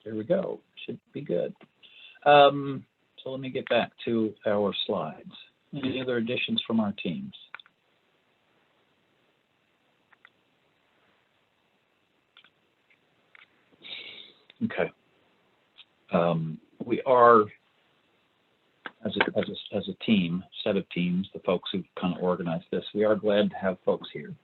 There we go. Should be good. So let me get back to our slides. Any other additions from our teams? Okay. We are, as a team, set of teams, the folks who kind of organized this, we are glad to have folks here.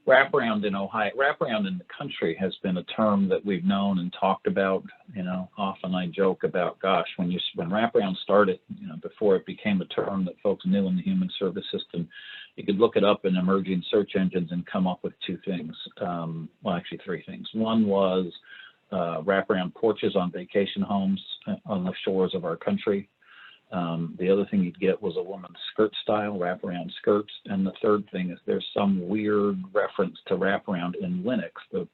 Wraparound in Ohio, wraparound in the country has been a term that we've known and talked about. You know, often I joke about, gosh, when wraparound started, you know, before it became a term that folks knew in the human service system, you could look it up in emerging search engines and come up with two things. Well, actually three things. One was wraparound porches on vacation homes on the shores of our country. The other thing you'd get was a woman's skirt style, wraparound skirts. And the third thing is there's some weird reference to wraparound in Linux,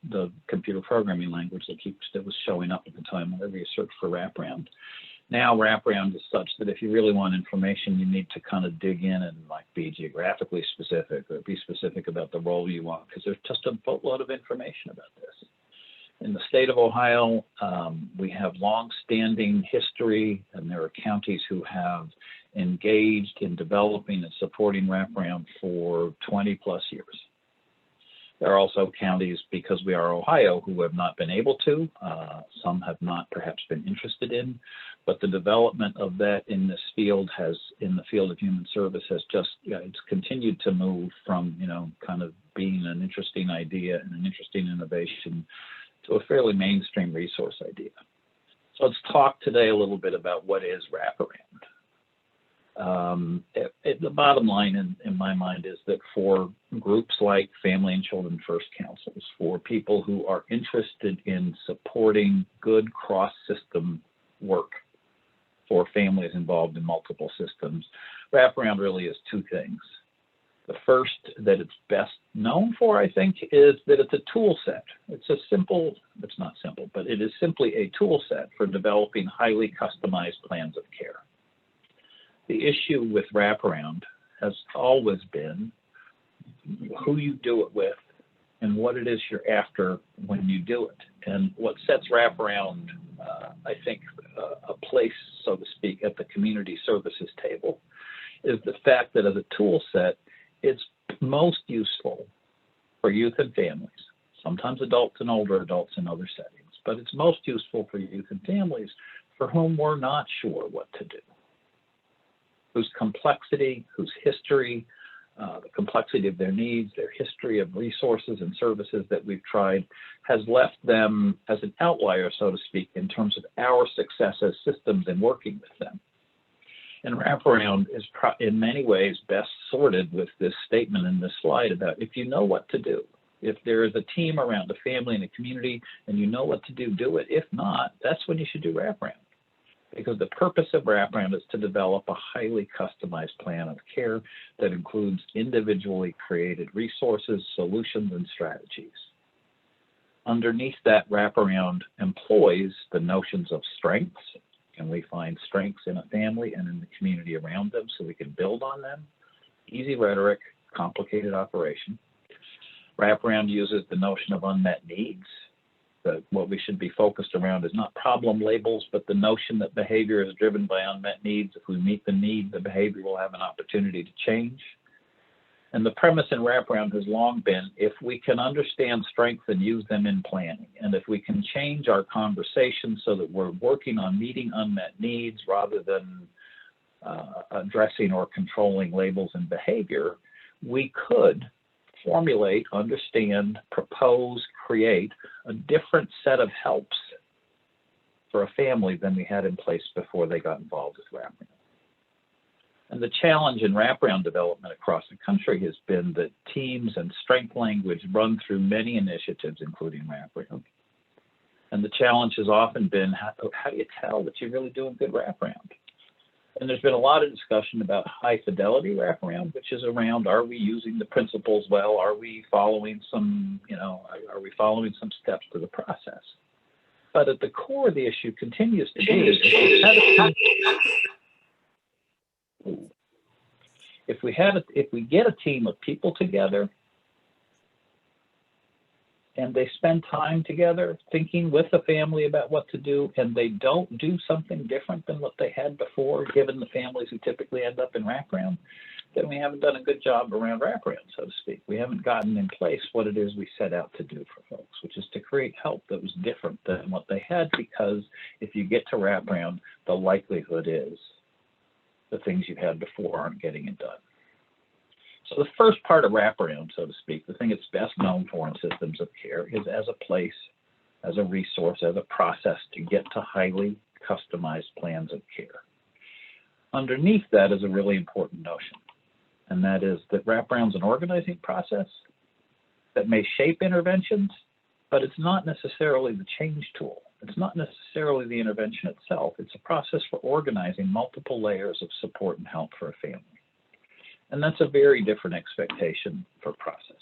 the computer programming language that was showing up at the time whenever you search for wraparound. Now wraparound is such that if you really want information, you need to kind of dig in and like be geographically specific or be specific about the role you want, because there's just a boatload of information about this. In the state of Ohio, we have long-standing history, and there are counties who have engaged in developing and supporting wraparound for 20 plus years. There are also counties, because we are Ohio, who have not been able to. Some have not perhaps been interested in, but the development of that in this field in the field of human service has just, it's continued to move from, you know, kind of being an interesting idea and an interesting innovation to a fairly mainstream resource idea. So let's talk today a little bit about what is wraparound. The bottom line in my mind is that for groups like Family and Children First Councils, for people who are interested in supporting good cross-system work for families involved in multiple systems, wraparound really is two things. The first that it's best known for, I think, is that it's a tool set. It's not simple, but it is simply a tool set for developing highly customized plans of care. The issue with wraparound has always been who you do it with and what it is you're after when you do it. And what sets wraparound, I think, a place, so to speak, at the community services table is the fact that as a tool set, it's most useful for youth and families, sometimes adults and older adults in other settings, but it's most useful for youth and families for whom we're not sure what to do, whose complexity, whose history, the complexity of their needs, their history of resources and services that we've tried has left them as an outlier, so to speak, in terms of our success as systems in working with them. And wraparound is in many ways best sorted with this statement in this slide about if you know what to do. If there is a team around a family and a community and you know what to do, do it. If not, that's when you should do wraparound. Because the purpose of wraparound is to develop a highly customized plan of care that includes individually created resources, solutions, and strategies. Underneath that, wraparound employs the notions of strengths. Can we find strengths in a family and in the community around them so we can build on them? Easy rhetoric, complicated operation. Wraparound uses the notion of unmet needs. That what we should be focused around is not problem labels, but the notion that behavior is driven by unmet needs. If we meet the need, the behavior will have an opportunity to change. And the premise in wraparound has long been, if we can understand strengths and use them in planning, and if we can change our conversation so that we're working on meeting unmet needs rather than addressing or controlling labels and behavior, we could formulate, understand, propose, create a different set of helps for a family than we had in place before they got involved with wraparound. And the challenge in wraparound development across the country has been that teams and strength language run through many initiatives, including wraparound. And the challenge has often been, how do you tell that you're really doing good wraparound? And there's been a lot of discussion about high fidelity wraparound, which is around, are we using the principles well? Are we following some, are we following some steps to the process? But at the core of the issue continues to be, if we get a team of people together and they spend time together thinking with the family about what to do, and they don't do something different than what they had before, given the families who typically end up in wraparound, then we haven't done a good job around wraparound, so to speak. We haven't gotten in place what it is we set out to do for folks, which is to create help that was different than what they had, because if you get to wraparound, the likelihood is the things you had before aren't getting it done. So the first part of wraparound, so to speak, the thing it's best known for in systems of care is as a place, as a resource, as a process to get to highly customized plans of care. Underneath that is a really important notion, and that is that wraparound's an organizing process that may shape interventions, but it's not necessarily the change tool. It's not necessarily the intervention itself. It's a process for organizing multiple layers of support and help for a family. And that's a very different expectation for processes.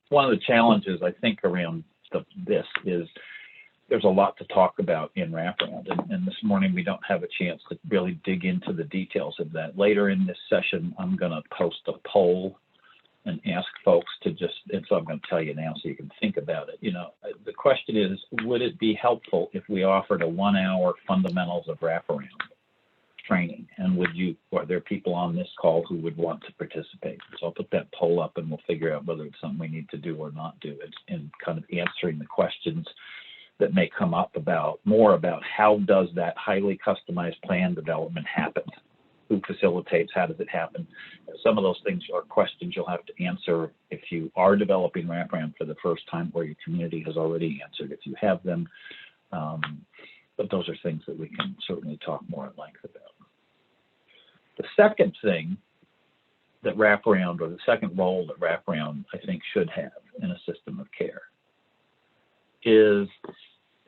One of the challenges, I think, around this is there's a lot to talk about in wraparound. And this morning, we don't have a chance to really dig into the details of that. Later in this session, I'm going to post a poll and ask folks to just, and so I'm going to tell you now so you can think about it. You know, the question is, would it be helpful if we offered a 1-hour fundamentals of wraparound training, and are there people on this call who would want to participate? So I'll put that poll up and we'll figure out whether it's something we need to do or not do. It's in kind of answering the questions that may come up more about how does that highly customized plan development happen? Who facilitates? How does it happen? Some of those things are questions you'll have to answer if you are developing wraparound for the first time, or your community has already answered if you have them. But those are things that we can certainly talk more at length about. The second thing that wraparound, or the second role that wraparound, I think, should have in a system of care is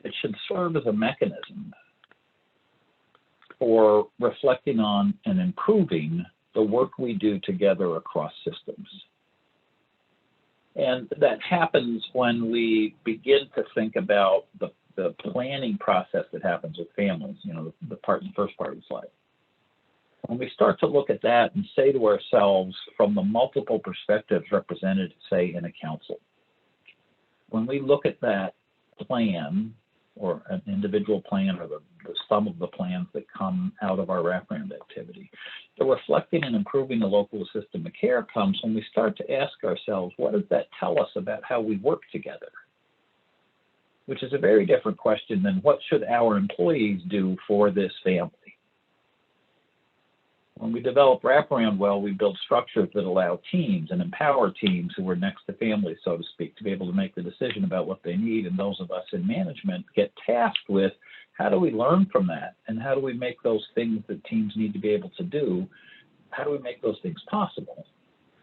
it should serve as a mechanism for reflecting on and improving the work we do together across systems. And that happens when we begin to think about the planning process that happens with families, you know, the first part of the slide. When we start to look at that and say to ourselves from the multiple perspectives represented, say, in a council, when we look at that plan or an individual plan or the sum of the plans that come out of our wraparound activity, the reflecting and improving the local system of care comes when we start to ask ourselves, what does that tell us about how we work together? Which is a very different question than what should our employees do for this family? When we develop wraparound well, we build structures that allow teams and empower teams who are next to families, so to speak, to be able to make the decision about what they need. And those of us in management get tasked with how do we learn from that, and how do we make those things that teams need to be able to do, how do we make those things possible,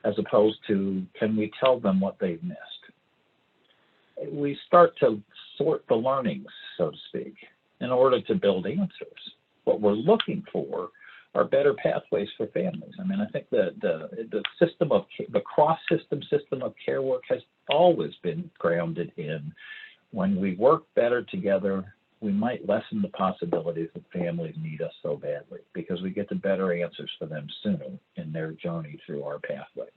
as opposed to can we tell them what they've missed? We start to sort the learnings, so to speak, in order to build answers. What we're looking for are better pathways for families. I mean, I think that the cross-system system of care work has always been grounded in when we work better together, we might lessen the possibilities that families need us so badly, because we get to better answers for them sooner in their journey through our pathways.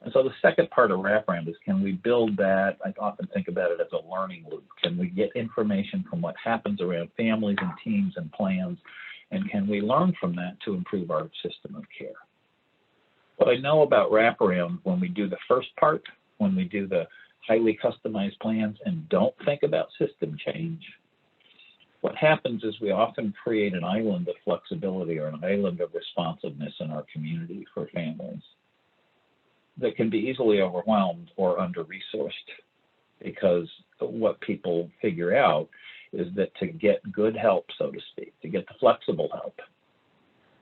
And so the second part of wraparound is, can we build that? I often think about it as a learning loop. Can we get information from what happens around families and teams and plans, and can we learn from that to improve our system of care? What I know about wraparound, when we do the first part, when we do the highly customized plans and don't think about system change, what happens is we often create an island of flexibility or an island of responsiveness in our community for families that can be easily overwhelmed or under-resourced, because what people figure out is that to get good help, so to speak, to get the flexible help,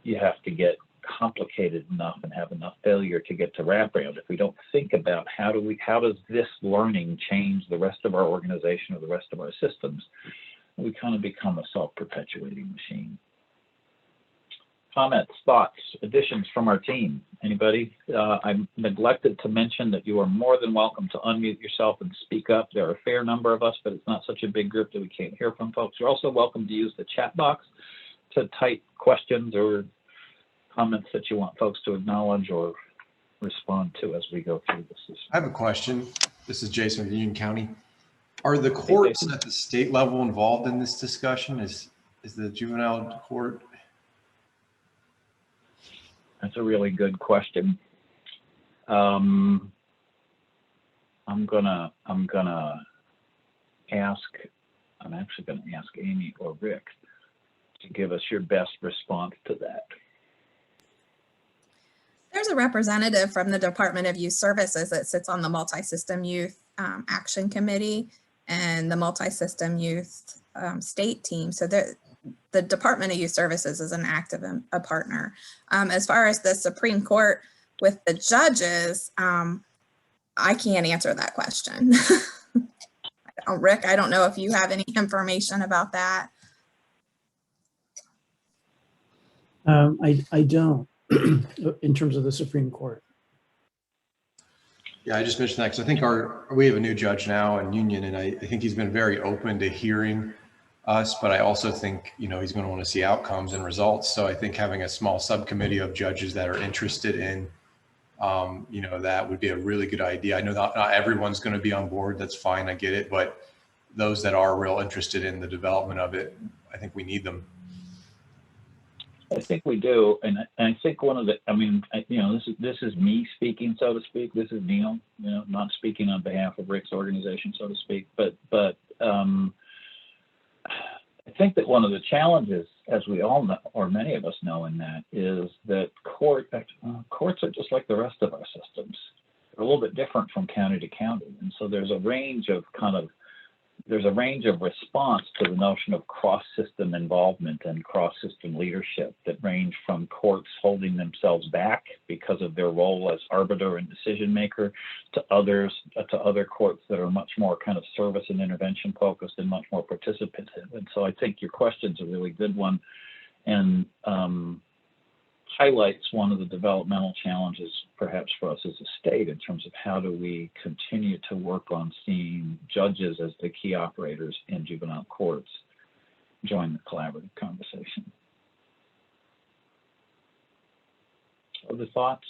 you have to get complicated enough and have enough failure to get to wraparound. If we don't think about how does this learning change the rest of our organization or the rest of our systems, we kind of become a self-perpetuating machine. Comments, thoughts, additions from our team? Anybody? I neglected to mention that you are more than welcome to unmute yourself and speak up. There are a fair number of us, but it's not such a big group that we can't hear from folks. You're also welcome to use the chat box to type questions or comments that you want folks to acknowledge or respond to as we go through this. I have a question. This is Jason of Union County. Are the courts at the state level involved in this discussion? Is the juvenile court? That's a really good question. I'm actually gonna ask Amy or Rick to give us your best response to that. There's a representative from the Department of Youth Services that sits on the Multi-System Youth Action Committee and the Multi-System Youth State Team. So the Department of Youth Services is an active a partner. As far as the Supreme Court with the judges, I can't answer that question. Rick, I don't know if you have any information about that. I don't, in terms of the Supreme Court. Yeah, I just mentioned that because I think we have a new judge now in Union, and I think he's been very open to hearing us, but I also think, he's going to want to see outcomes and results. So I think having a small subcommittee of judges that are interested in, that would be a really good idea. I know not everyone's going to be on board. That's fine. I get it. But those that are real interested in the development of it, I think we need them. I think we do, and I think one of the, this is me speaking, so to speak. This is Neil, not speaking on behalf of Rick's organization, so to speak. But I think that one of the challenges, as we all know, or many of us know, in that is that courts are just like the rest of our systems. They're a little bit different from county to county, and so there's a range of response to the notion of cross-system involvement and cross-system leadership that range from courts holding themselves back because of their role as arbiter and decision maker to other courts that are much more kind of service and intervention focused and much more participative. And so I think your question's a really good one, and highlights one of the developmental challenges perhaps for us as a state in terms of how do we continue to work on seeing judges as the key operators in juvenile courts join the collaborative conversation. Other thoughts?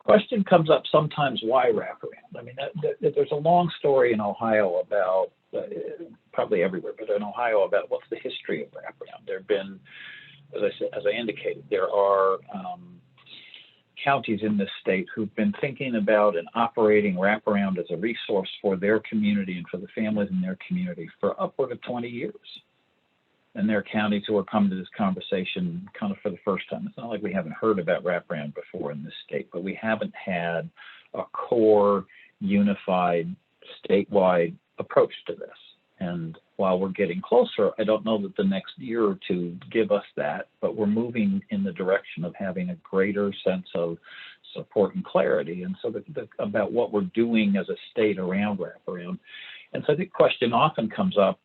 Question comes up sometimes, why wraparound? I mean, there's a long story in Ohio about, probably everywhere, but in Ohio, about what's the history of wraparound. There have been, as I indicated, there are counties in this state who've been thinking about and operating wraparound as a resource for their community and for the families in their community for upward of 20 years. And there are counties who are coming to this conversation kind of for the first time. It's not like we haven't heard about wraparound before in this state, but we haven't had a core, unified, statewide approach to this. And while we're getting closer, I don't know that the next year or two give us that, but we're moving in the direction of having a greater sense of support and clarity. And so about what we're doing as a state around wraparound. And so I think the question often comes up,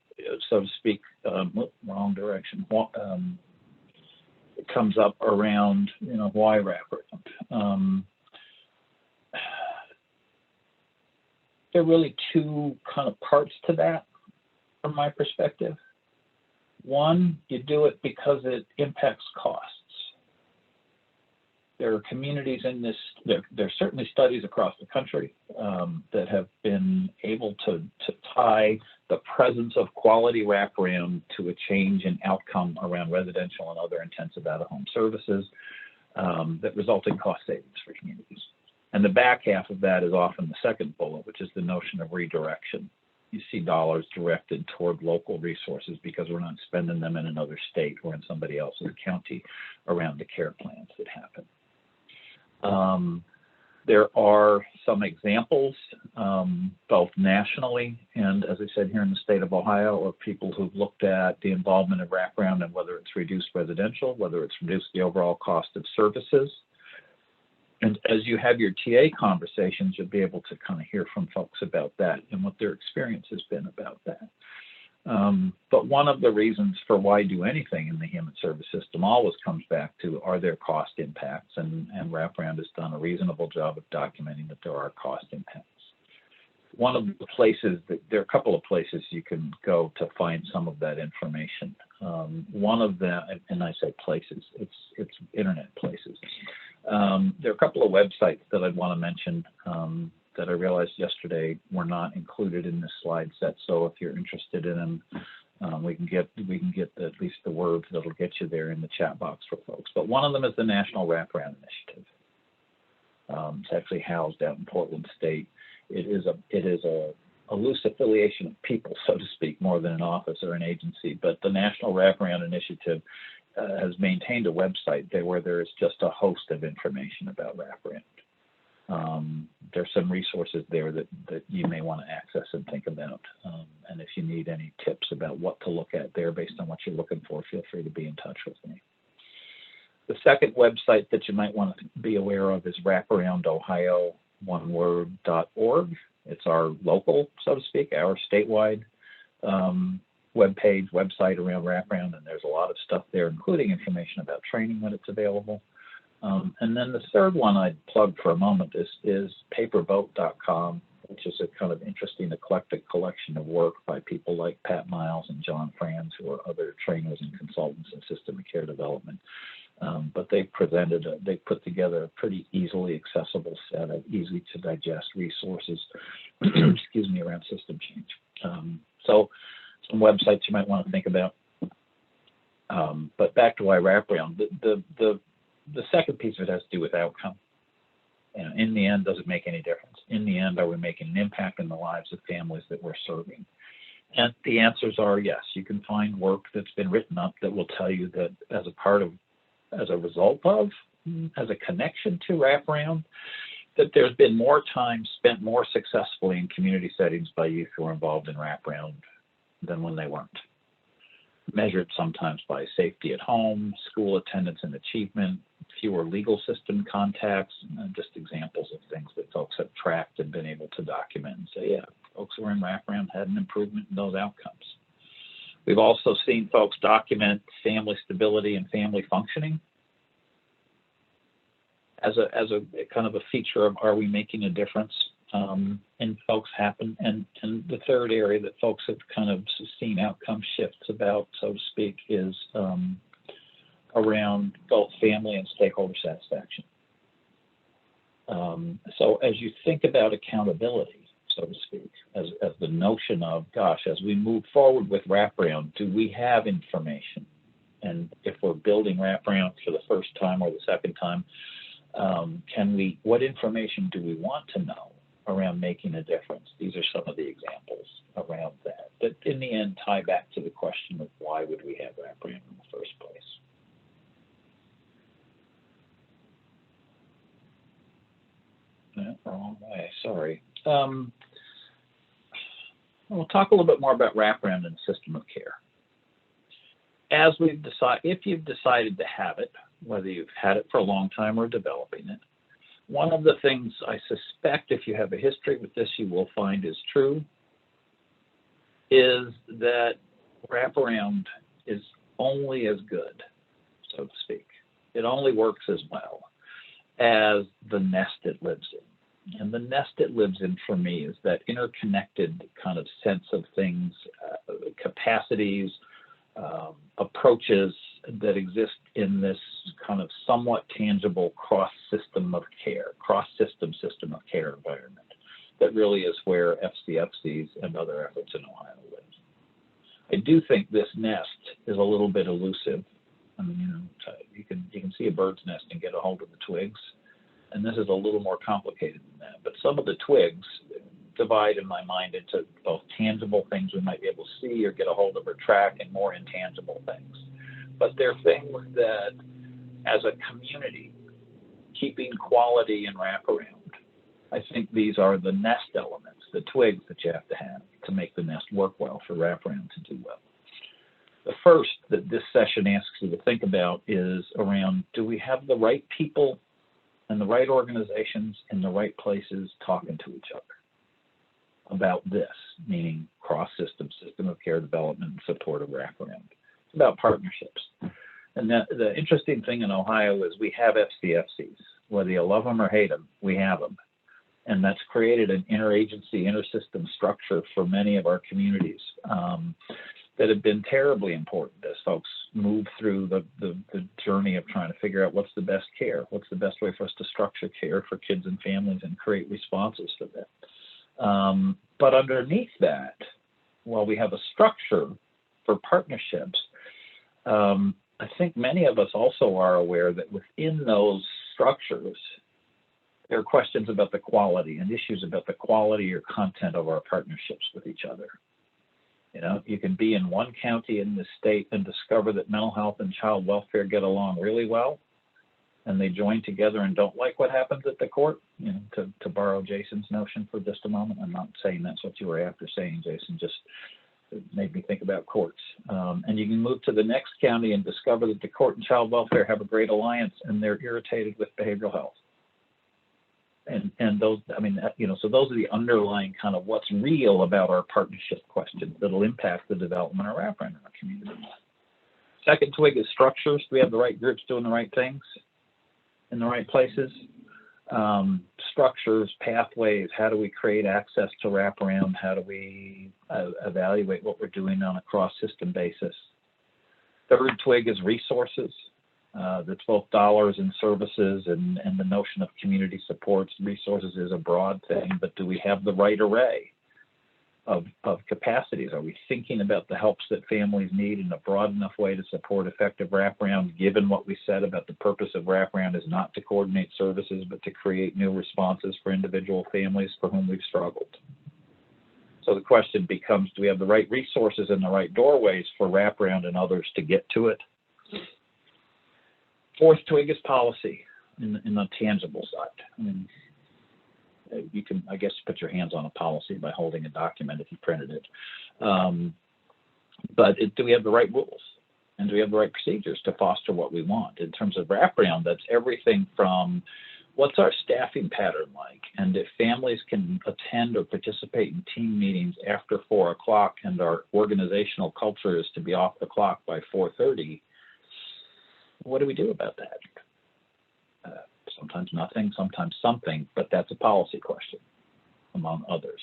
so to speak, wrong direction. It comes up around, why wraparound? There are really two kind of parts to that from my perspective. One, you do it because it impacts costs. There are communities in this, there are certainly studies across the country that have been able to tie the presence of quality wraparound to a change in outcome around residential and other intensive out-of-home services that result in cost savings for communities. And the back half of that is often the second bullet, which is the notion of redirection. You see dollars directed toward local resources because we're not spending them in another state or in somebody else's county around the care plans that happen. There are some examples, both nationally and, as I said, here in the state of Ohio, of people who've looked at the involvement of wraparound and whether it's reduced residential, whether it's reduced the overall cost of services. And as you have your TA conversations, you'll be able to kind of hear from folks about that and what their experience has been about that. But one of the reasons for why do anything in the human service system always comes back to, are there cost impacts? And wraparound has done a reasonable job of documenting that there are cost impacts. One of the places, there are a couple of places you can go to find some of that information. One of them, and I say places, it's internet places. There are a couple of websites that I'd want to mention that I realized yesterday were not included in this slide set. So if you're interested in them, we can get at least the words that'll get you there in the chat box for folks. But one of them is the National Wraparound Initiative. It's actually housed out in Portland State. It is a loose affiliation of people, so to speak, more than an office or an agency. But the National Wraparound Initiative has maintained a website there where there is just a host of information about wraparound. There's some resources there that you may want to access and think about. And if you need any tips about what to look at there based on what you're looking for, feel free to be in touch with me. The second website that you might want to be aware of is wraparoundohio, one word, .org. It's our local, so to speak, our statewide website around wraparound, and there's a lot of stuff there, including information about training when it's available. And then the third one I'd plug for a moment is paperboat.com, which is a kind of interesting eclectic collection of work by people like Pat Miles and John Franz, who are other trainers and consultants in system of care development. But they put together a pretty easily accessible set of easy to digest resources, excuse me, around system change. So some websites you might want to think about. But back to why wraparound, the second piece of it has to do with outcome. And in the end, does it make any difference? In the end, are we making an impact in the lives of families that we're serving? And the answers are yes. You can find work that's been written up that will tell you that as a result of, as a connection to wraparound, that there's been more time spent more successfully in community settings by youth who are involved in wraparound than when they weren't. Measured sometimes by safety at home, school attendance and achievement, fewer legal system contacts, just examples of things that folks have tracked and been able to document and say, yeah, folks who are in wraparound had an improvement in those outcomes. We've also seen folks document family stability and family functioning as a kind of a feature of, are we making a difference in folks happen? And the third area that folks have kind of seen outcome shifts about, so to speak, is around both family and stakeholder satisfaction. So as you think about accountability, so to speak, as the notion of, gosh, as we move forward with wraparound, do we have information? And if we're building wraparound for the first time or the second time, what information do we want to know around making a difference? These are some of the examples around that in the end tie back to the question of why would we have wraparound in the first place. Wrong way, sorry. We'll talk a little bit more about wraparound in the system of care. As we've decided, if you've decided to have it, whether you've had it for a long time or developing it, one of the things I suspect if you have a history with this you will find is true is that wraparound is only as good, so to speak. It only works as well as the nest it lives in. And the nest it lives in for me is that interconnected kind of sense of things, capacities, approaches that exist in this kind of somewhat tangible cross-system of care environment. That really is where FCFCs and other efforts in Ohio live. I do think this nest is a little bit elusive. I mean, you can see a bird's nest and get a hold of the twigs, and this is a little more complicated than that. But some of the twigs divide in my mind into both tangible things we might be able to see or get a hold of or track, and more intangible things. But they're things that, as a community, keeping quality and wraparound, I think these are the nest elements, the twigs that you have to make the nest work well for wraparound to do well. The first that this session asks you to think about is around, do we have the right people and the right organizations in the right places talking to each other about this, meaning cross-system, system of care development and support of wraparound. It's about partnerships. And the interesting thing in Ohio is we have FCFCs. Whether you love them or hate them, we have them. And that's created an interagency, intersystem structure for many of our communities that have been terribly important as folks move through the journey of trying to figure out what's the best care, what's the best way for us to structure care for kids and families and create responses for them. But underneath that, while we have a structure for partnerships, I think many of us also are aware that within those structures, there are questions about the quality and issues about the quality or content of our partnerships with each other. You know, you can be in one county in the state and discover that mental health and child welfare get along really well, and they join together and don't like what happens at the court. You know, to borrow Jason's notion for just a moment, I'm not saying that's what you were after saying, Jason, just it made me think about courts. And you can move to the next county and discover that the court and child welfare have a great alliance and they're irritated with behavioral health. And those, I mean, you know, so those are the underlying kind of what's real about our partnership questions that'll impact the development of wraparound in our community. Second twig is structures. Do we have the right groups doing the right things in the right places? Structures, pathways, how do we create access to wraparound? How do we evaluate what we're doing on a cross-system basis? Third twig is resources. That's both dollars and services, and the notion of community supports. Resources is a broad thing, but do we have the right array of capacities? Are we thinking about the helps that families need in a broad enough way to support effective wraparound, given what we said about the purpose of wraparound is not to coordinate services, but to create new responses for individual families for whom we've struggled? So the question becomes, do we have the right resources and the right doorways for wraparound and others to get to it? Fourth twig is policy in the tangible side. I mean, you can, I guess, put your hands on a policy by holding a document if you printed it. But do we have the right rules? And do we have the right procedures to foster what we want? In terms of wraparound, that's everything from what's our staffing pattern like? And if families can attend or participate in team meetings after 4 o'clock and our organizational culture is to be off the clock by 4:30, what do we do about that? Sometimes nothing, sometimes something, but that's a policy question, among others.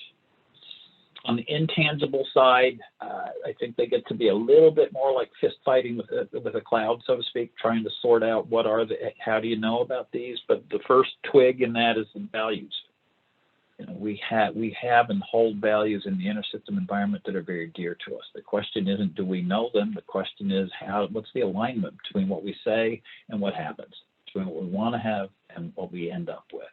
On the intangible side, I think they get to be a little bit more like fist fighting with a cloud, so to speak, trying to sort out what are the, how do you know about these? But the first twig in that is the values. You know, we have and hold values in the inter-system environment that are very dear to us. The question isn't do we know them? The question is what's the alignment between what we say and what happens, between what we want to have and what we end up with.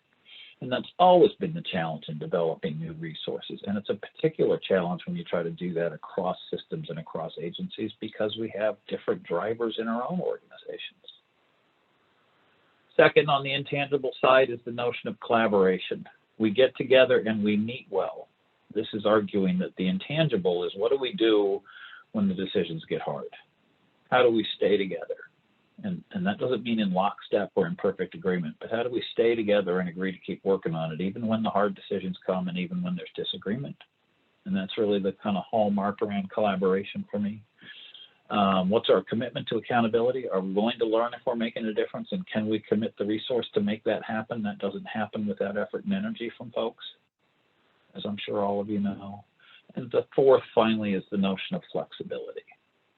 And that's always been the challenge in developing new resources. And it's a particular challenge when you try to do that across systems and across agencies because we have different drivers in our own organizations. Second, on the intangible side is the notion of collaboration. We get together and we meet well. This is arguing that the intangible is what do we do when the decisions get hard? How do we stay together? And that doesn't mean in lockstep or in perfect agreement, but how do we stay together and agree to keep working on it, even when the hard decisions come and even when there's disagreement? And that's really the kind of hallmark around collaboration for me. What's our commitment to accountability? Are we willing to learn if we're making a difference? And can we commit the resource to make that happen? That doesn't happen without effort and energy from folks, as I'm sure all of you know. And the fourth, finally, is the notion of flexibility.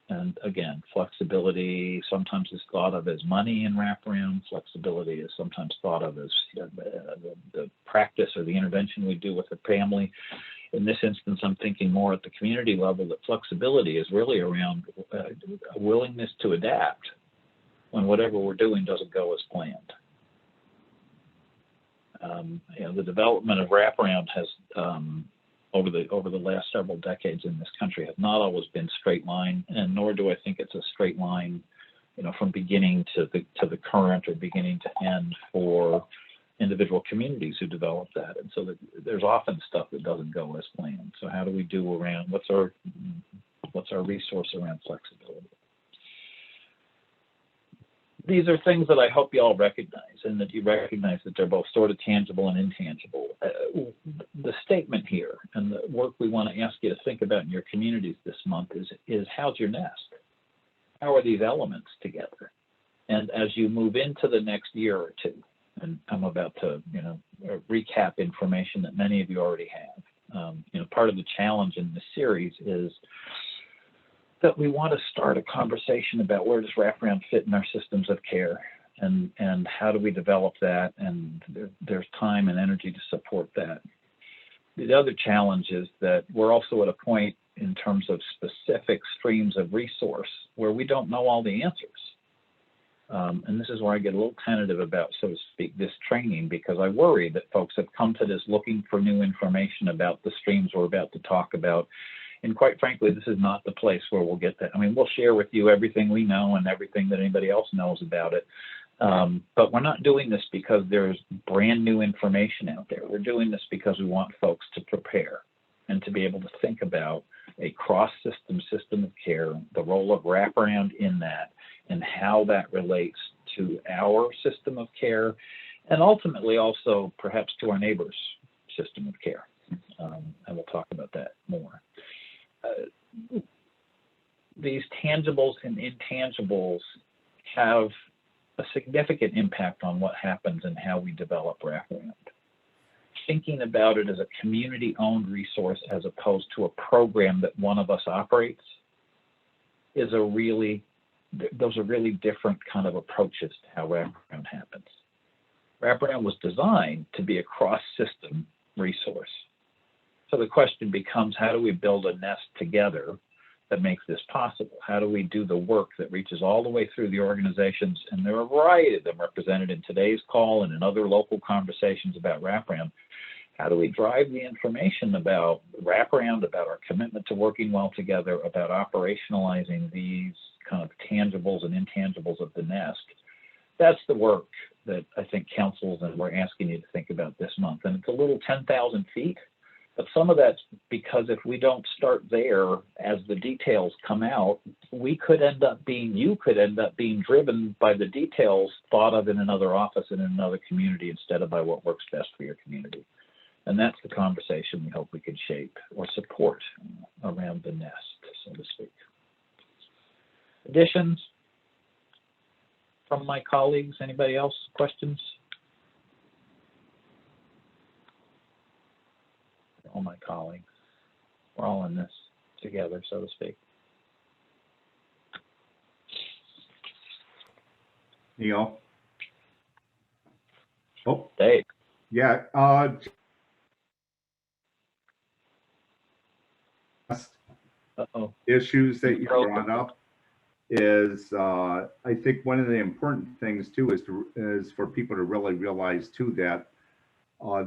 And again, flexibility sometimes is thought of as money in wraparound. Flexibility is sometimes thought of as the practice or the intervention we do with the family. In this instance, I'm thinking more at the community level that flexibility is really around a willingness to adapt when whatever we're doing doesn't go as planned. You know, the development of wraparound has over the last several decades in this country have not always been straight line, and nor do I think it's a straight line, you know, from beginning to the current or beginning to end for individual communities who develop that. And so there's often stuff that doesn't go as planned. So how do we do around what's our resource around flexibility? These are things that I hope you all recognize, and that you recognize that they're both sort of tangible and intangible. The statement here and the work we want to ask you to think about in your communities this month is how's your nest? How are these elements together? And as you move into the next year or two, and I'm about to, you know, recap information that many of you already have. You know, part of the challenge in this series is that we want to start a conversation about where does wraparound fit in our systems of care, and how do we develop that, and there's time and energy to support that. The other challenge is that we're also at a point in terms of specific streams of resource where we don't know all the answers. And this is where I get a little tentative about, so to speak, this training, because I worry that folks have come to this looking for new information about the streams we're about to talk about. And quite frankly, this is not the place where we'll get that. I mean, we'll share with you everything we know and everything that anybody else knows about it. But we're not doing this because there's brand new information out there. We're doing this because we want folks to prepare and to be able to think about a cross-system system of care, the role of wraparound in that, and how that relates to our system of care, and ultimately also perhaps to our neighbor's system of care. And we'll talk about that more. These tangibles and intangibles have a significant impact on what happens and how we develop wraparound. Thinking about it as a community-owned resource as opposed to a program that one of us operates is those are really different kind of approaches to how wraparound happens. Wraparound was designed to be a cross-system resource. So the question becomes, how do we build a nest together that makes this possible? How do we do the work that reaches all the way through the organizations? And there are a variety of them represented in today's call and in other local conversations about wraparound. How do we drive the information about wraparound, about our commitment to working well together, about operationalizing these kind of tangibles and intangibles of the nest? That's the work that I think councils and we're asking you to think about this month. And it's a little 10,000 feet, but some of that's because if we don't start there as the details come out, you could end up being driven by the details thought of in another office and in another community instead of by what works best for your community. And that's the conversation we hope we can shape or support around the nest, so to speak. Additions from my colleagues? Anybody else? Questions? All my colleagues. We're all in this together, so to speak. Neil? Oh, Dave. yeah. Uh-oh. Issues that you brought up is, I think one of the important things too is for people to really realize too that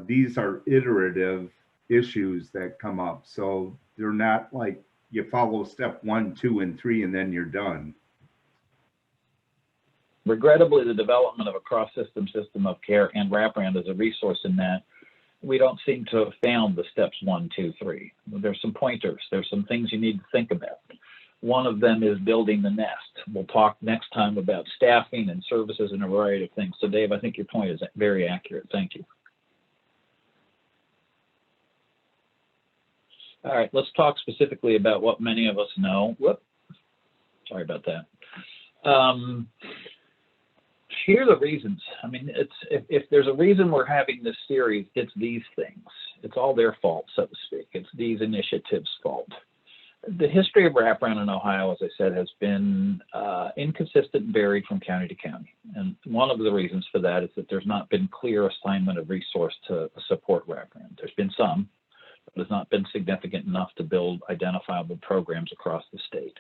these are iterative issues that come up. So they're not like you follow step 1, 2, and 3, and then you're done. Regrettably, the development of a cross-system system of care and wraparound as a resource in that, we don't seem to have found the steps 1, 2, 3. There's some pointers. There's some things you need to think about. One of them is building the nest. We'll talk next time about staffing and services and a variety of things. So Dave, I think your point is very accurate. Thank you. All right, let's talk specifically about what many of us know. Whoop, sorry about that. Here are the reasons. I mean, if there's a reason we're having this series, it's these things. It's all their fault, so to speak. It's these initiatives' fault. The history of wraparound in Ohio, as I said, has been inconsistent and varied from county to county. And one of the reasons for that is that there's not been clear assignment of resource to support wraparound. There's been some, but it's not been significant enough to build identifiable programs across the state.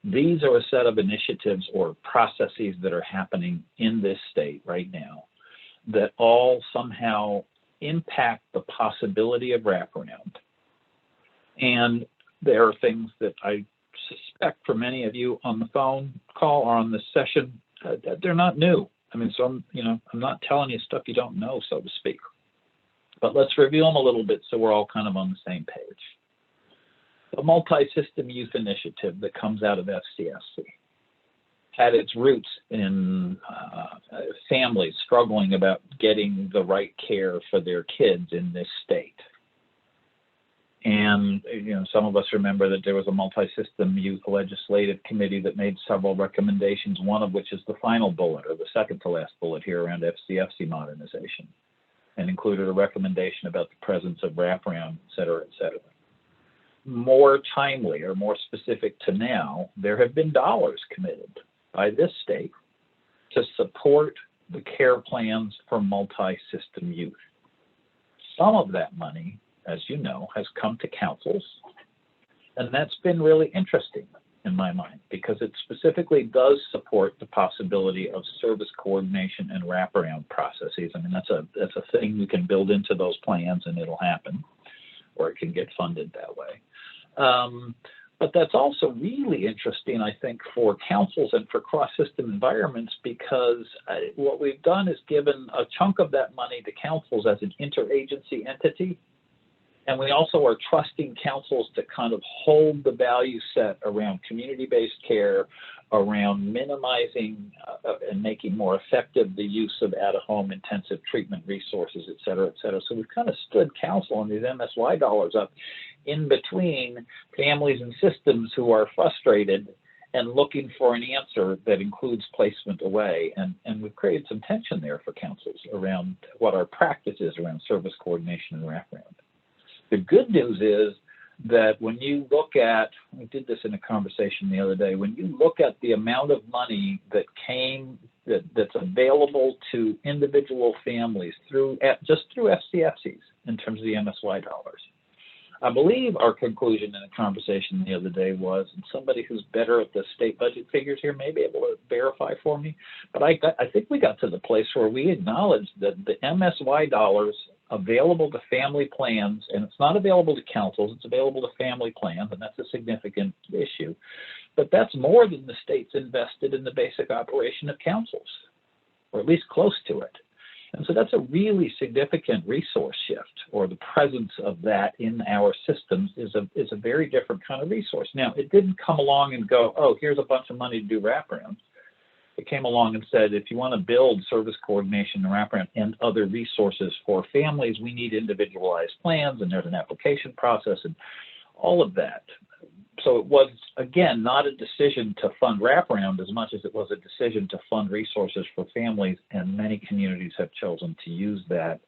These are a set of initiatives or processes that are happening in this state right now that all somehow impact the possibility of wraparound. And there are things that I suspect for many of you on the phone call or on this session, they're not new. I mean, so I'm not telling you stuff you don't know, so to speak. But let's review them a little bit so we're all kind of on the same page. The multi-system youth initiative that comes out of FCSC had its roots in families struggling about getting the right care for their kids in this state. And some of us remember that there was a multi-system youth legislative committee that made several recommendations, one of which is the final bullet or the second to last bullet here around FCFC modernization, and included a recommendation about the presence of wraparound, et cetera, et cetera. more timely or more specific to now, there have been dollars committed by this state to support the care plans for multi-system youth. Some of that money, as you know, has come to councils, and that's been really interesting in my mind because it specifically does support the possibility of service coordination and wraparound processes. I mean, that's a thing you can build into those plans and it'll happen, or it can get funded that way. But that's also really interesting, I think, for councils and for cross-system environments because what we've done is given a chunk of that money to councils as an interagency entity. And we also are trusting councils to kind of hold the value set around community-based care, around minimizing and making more effective the use of at-home intensive treatment resources, et cetera, et cetera. So we've kind of stood council on these MSY dollars up in between families and systems who are frustrated and looking for an answer that includes placement away. And we've created some tension there for councils around what our practice is around service coordination and wraparound. The good news is that when you look at, we did this in a conversation the other day, when you look at the amount of money that that's available to individual families just through FCFCs in terms of the MSY dollars, I believe our conclusion in a conversation the other day was, and somebody who's better at the state budget figures here may be able to verify for me, but I think we got to the place where we acknowledged that the MSY dollars available to family plans, and it's not available to councils, it's available to family plans, and that's a significant issue. But that's more than the state's invested in the basic operation of councils, or at least close to it. And so that's a really significant resource shift, or the presence of that in our systems is a very different kind of resource. Now, it didn't come along and go, oh, here's a bunch of money to do wraparounds. It came along and said, if you want to build service coordination and wraparound and other resources for families, we need individualized plans, and there's an application process and all of that. So it was, again, not a decision to fund wraparound as much as it was a decision to fund resources for families, and many communities have chosen to use that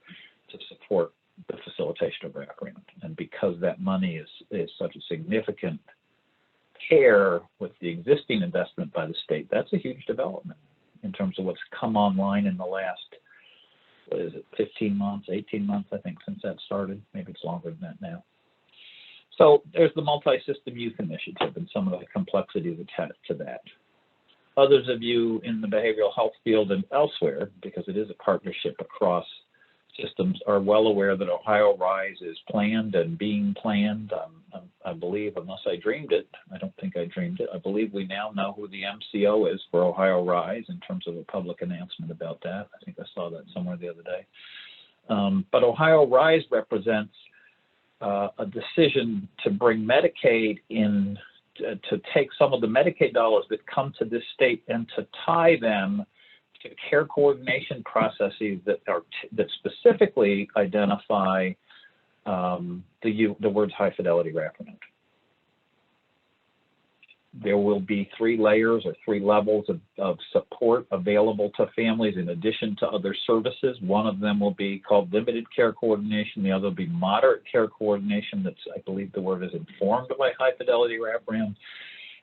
to support the facilitation of wraparound. And because that money is such a significant care with the existing investment by the state, that's a huge development in terms of what's come online in the last, 15 months, 18 months, I think, since that started. Maybe it's longer than that now. So there's the multi-system youth initiative and some of the complexities attached to that. Others of you in the behavioral health field and elsewhere, because it is a partnership across systems, are well aware that Ohio Rise is planned and being planned. I believe, unless I dreamed it, I don't think I dreamed it, I believe we now know who the MCO is for Ohio Rise in terms of a public announcement about that. I think I saw that somewhere the other day. But Ohio Rise represents a decision to bring Medicaid in, to take some of the Medicaid dollars that come to this state and to tie them to care coordination processes that specifically identify the words high fidelity wraparound. There will be 3 layers or 3 levels of support available to families in addition to other services. One of them will be called limited care coordination. The other will be moderate care coordination. That's, I believe the word is informed by high fidelity wraparound.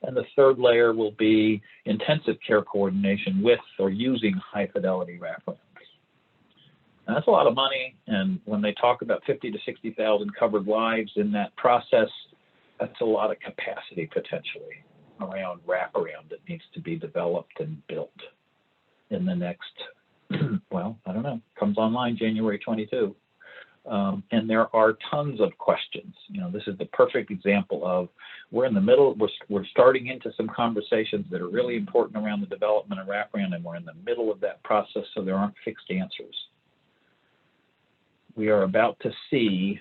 And the 3rd layer will be intensive care coordination with or using high fidelity wraparounds. And that's a lot of money. And when they talk about 50 to 60,000 covered lives in that process, that's a lot of capacity potentially around wraparound that needs to be developed and built in the next, well, I don't know, comes online January 22. And there are tons of questions. You know, this is the perfect example of we're in the middle, we're starting into some conversations that are really important around the development of wraparound, and we're in the middle of that process, so there aren't fixed answers. We are about to see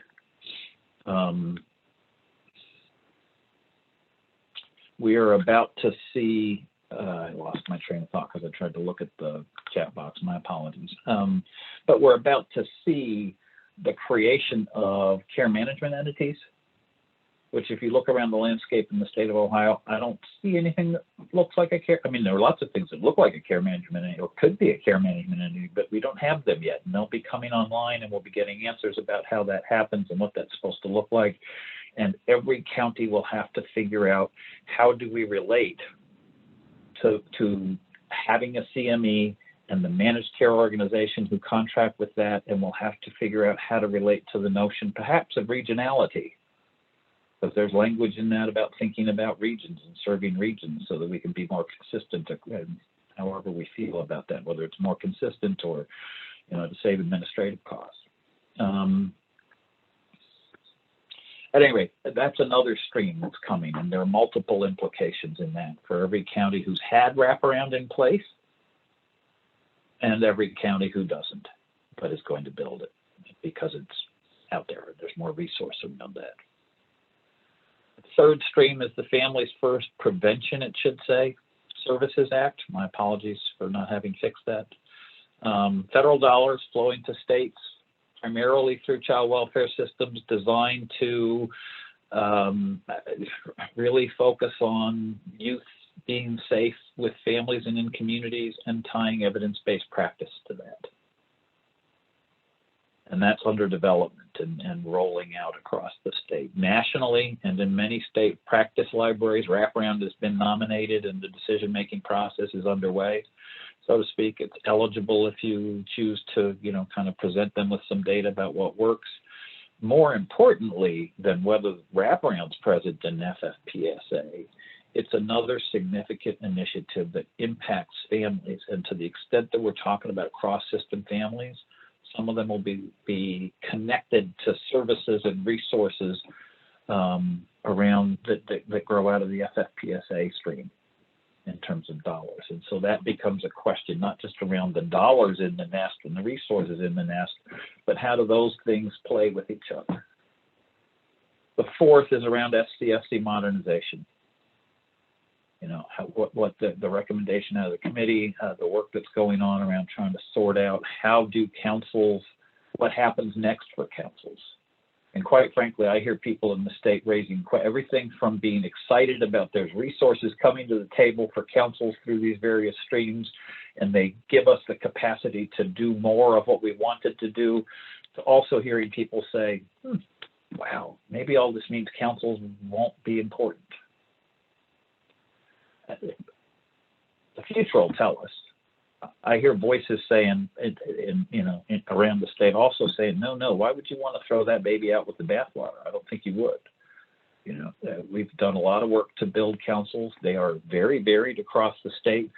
I lost my train of thought because I tried to look at the chat box, my apologies. But we're about to see the creation of care management entities, which if you look around the landscape in the state of Ohio, I don't see anything that looks like a care, I mean, there are lots of things that look like a care management entity or could be a care management entity, but we don't have them yet. And they'll be coming online, and we'll be getting answers about how that happens and what that's supposed to look like. And every county will have to figure out, how do we relate to having a CME and the managed care organization who contract with that, and we'll have to figure out how to relate to the notion perhaps of regionality. Because there's language in that about thinking about regions and serving regions so that we can be more consistent, however we feel about that, whether it's more consistent or, to save administrative costs. At any rate, that's another stream that's coming, and there are multiple implications in that for every county who's had wraparound in place and every county who doesn't, but is going to build it because it's out there. There's more resource around that. The third stream is the Families First Prevention, it should say, Services Act. My apologies for not having fixed that. Federal dollars flowing to states primarily through child welfare systems designed to really focus on youth being safe with families and in communities, and tying evidence-based practice to that. And that's under development and rolling out across the state. Nationally, and in many state practice libraries, wraparound has been nominated and the decision-making process is underway, so to speak. It's eligible if you choose to, kind of present them with some data about what works. More importantly than whether wraparound's present in FFPSA, it's another significant initiative that impacts families. And to the extent that we're talking about cross-system families, some of them will be connected to services and resources around that grow out of the FFPSA stream in terms of dollars. And so that becomes a question, not just around the dollars in the nest and the resources in the nest, but how do those things play with each other? The fourth is around SCFC modernization. What the recommendation out of the committee, the work that's going on around trying to sort out what happens next for councils. And quite frankly, I hear people in the state raising everything from being excited about there's resources coming to the table for councils through these various streams, and they give us the capacity to do more of what we wanted to do, to also hearing people say, wow, maybe all this means councils won't be important. The future will tell us. I hear voices saying, around the state also saying, no, why would you want to throw that baby out with the bathwater? I don't think you would. We've done a lot of work to build councils. They are very varied across the state.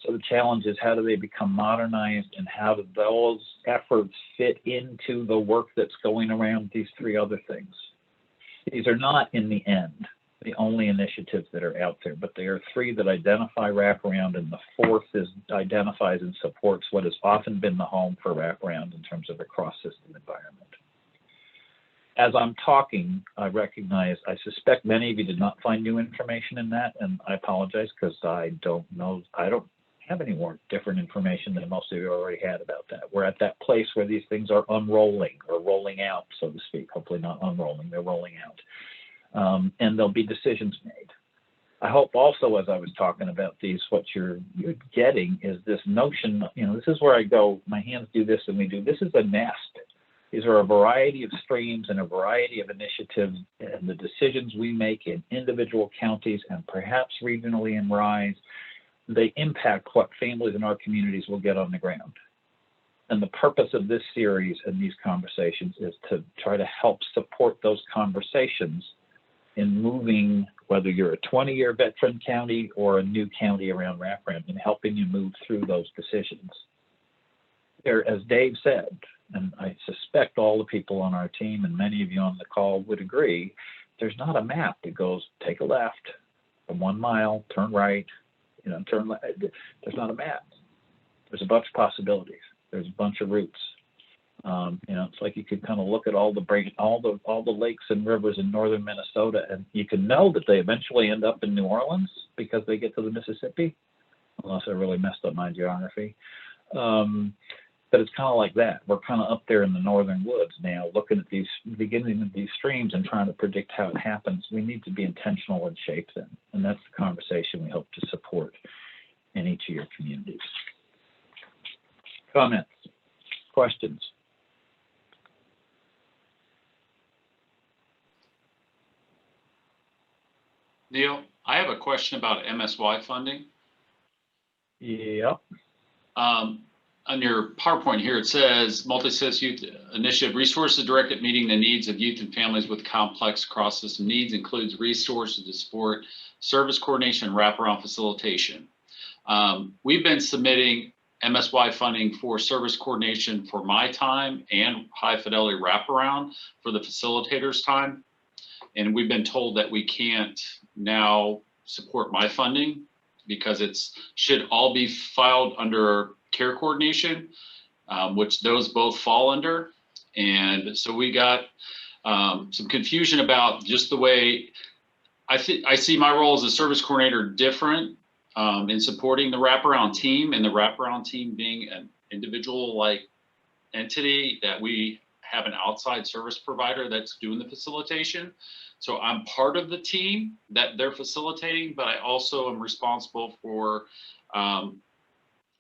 So the challenge is, how do they become modernized, and how do those efforts fit into the work that's going around these three other things? These are not, in the end, the only initiatives that are out there, but there are three that identify wraparound, and the fourth identifies and supports what has often been the home for wraparound in terms of a cross-system environment. As I'm talking, I suspect many of you did not find new information in that, and I apologize because I don't have any more different information than most of you already had about that. We're at that place where these things are unrolling or rolling out, so to speak. Hopefully not unrolling, they're rolling out. And there'll be decisions made. I hope also, as I was talking about these, what you're getting is this notion, this is where I go, my hands do this and we do, this is a nest. These are a variety of streams and a variety of initiatives, and the decisions we make in individual counties and perhaps regionally in RISE, they impact what families in our communities will get on the ground. And the purpose of this series and these conversations is to try to help support those conversations in moving, whether you're a 20-year veteran county or a new county around wraparound, in helping you move through those decisions. There, as Dave said, and I suspect all the people on our team and many of you on the call would agree, there's not a map that goes, take a left, from 1 mile, turn right, turn left. There's not a map. There's a bunch of possibilities. There's a bunch of routes. It's like you could kind of look at all the lakes and rivers in northern Minnesota, and you can know that they eventually end up in New Orleans because they get to the Mississippi, unless I really messed up my geography. But it's kind of like that. We're kind of up there in the northern woods now, looking at these beginning of these streams and trying to predict how it happens. We need to be intentional and shape them, and that's the conversation we hope to support in each of your communities. Comments, questions? Neil, I have a question about MSY funding. Yep. On your PowerPoint here, it says Multi-Cis Youth Initiative resources directed at meeting the needs of youth and families with complex cross-system needs, includes resources to support service coordination and wraparound facilitation. We've been submitting MSY funding for service coordination for my time and high fidelity wraparound for the facilitators' time. And we've been told that we can't now support my funding because should all be filed under care coordination, which those both fall under. And so we got some confusion about just the way I see my role as a service coordinator different in supporting the wraparound team, and the wraparound team being an individual like entity that we have an outside service provider that's doing the facilitation. So I'm part of the team that they're facilitating, but I also am responsible for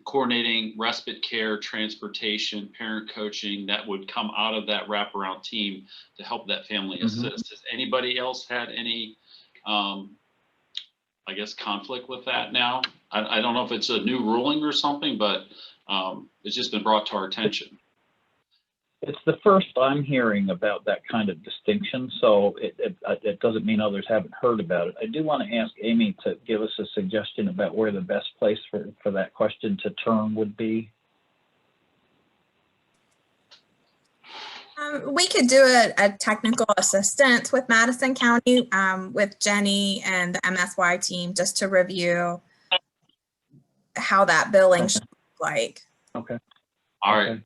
coordinating respite care, transportation, parent coaching that would come out of that wraparound team to help that family assist. Has anybody else had any, I guess, conflict with that now? I don't know if it's a new ruling or something, but it's just been brought to our attention. It's the first I'm hearing about that kind of distinction, so it doesn't mean others haven't heard about it. I do want to ask Amy to give us a suggestion about where the best place for that question to turn would be. We could do a technical assistance with Madison County with Jenny and the MSY team just to review how that billing should look like. Okay. All right. Okay.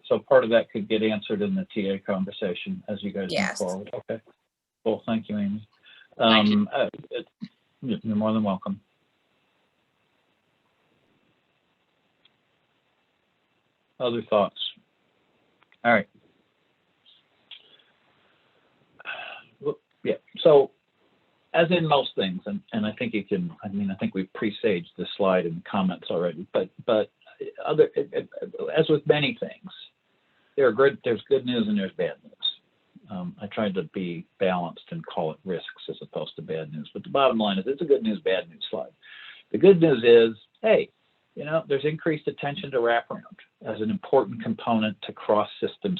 So part of that could get answered in the TA conversation as you guys move forward. Okay. Well, thank you, Amy. Thank you. You're more than welcome. Other thoughts? All right. Yeah. So, as in most things, and I think you can. I mean, I think we've presaged the slide in the comments already. But as with many things, there's good news and there's bad news. I tried to be balanced and call it risks as opposed to bad news. But the bottom line is it's a good news, bad news slide. The good news is, hey, there's increased attention to wraparound as an important component to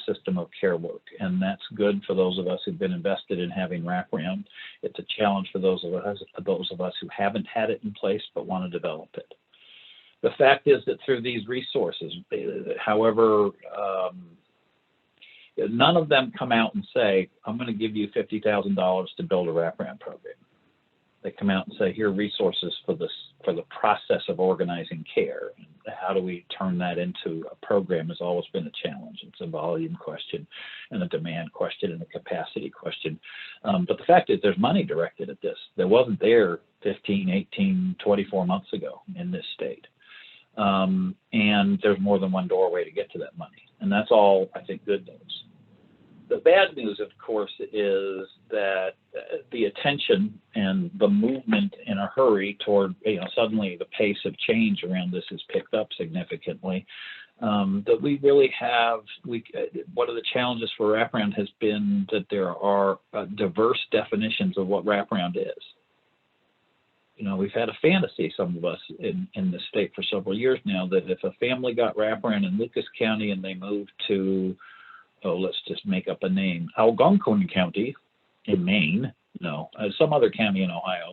system of care work. And that's good for those of us who've been invested in having wraparound. It's a challenge for those of us who haven't had it in place but want to develop it. The fact is that through these resources, however, none of them come out and say, I'm going to give you $50,000 to build a wraparound program. They come out and say, here are resources for the process of organizing care. And how do we turn that into a program has always been a challenge. It's a volume question and a demand question and a capacity question. But the fact is there's money directed at this. There wasn't there 15, 18, 24 months ago in this state. And there's more than one doorway to get to that money. And that's all, I think, good news. The bad news, of course, is that the attention and the movement in a hurry toward, suddenly the pace of change around this has picked up significantly. That we really have, one of the challenges for wraparound has been that there are diverse definitions of what wraparound is. We've had a fantasy, some of us in this state for several years now, that if a family got wraparound in Lucas County and they moved to, let's just make up a name, Algonquin County in Maine, some other county in Ohio,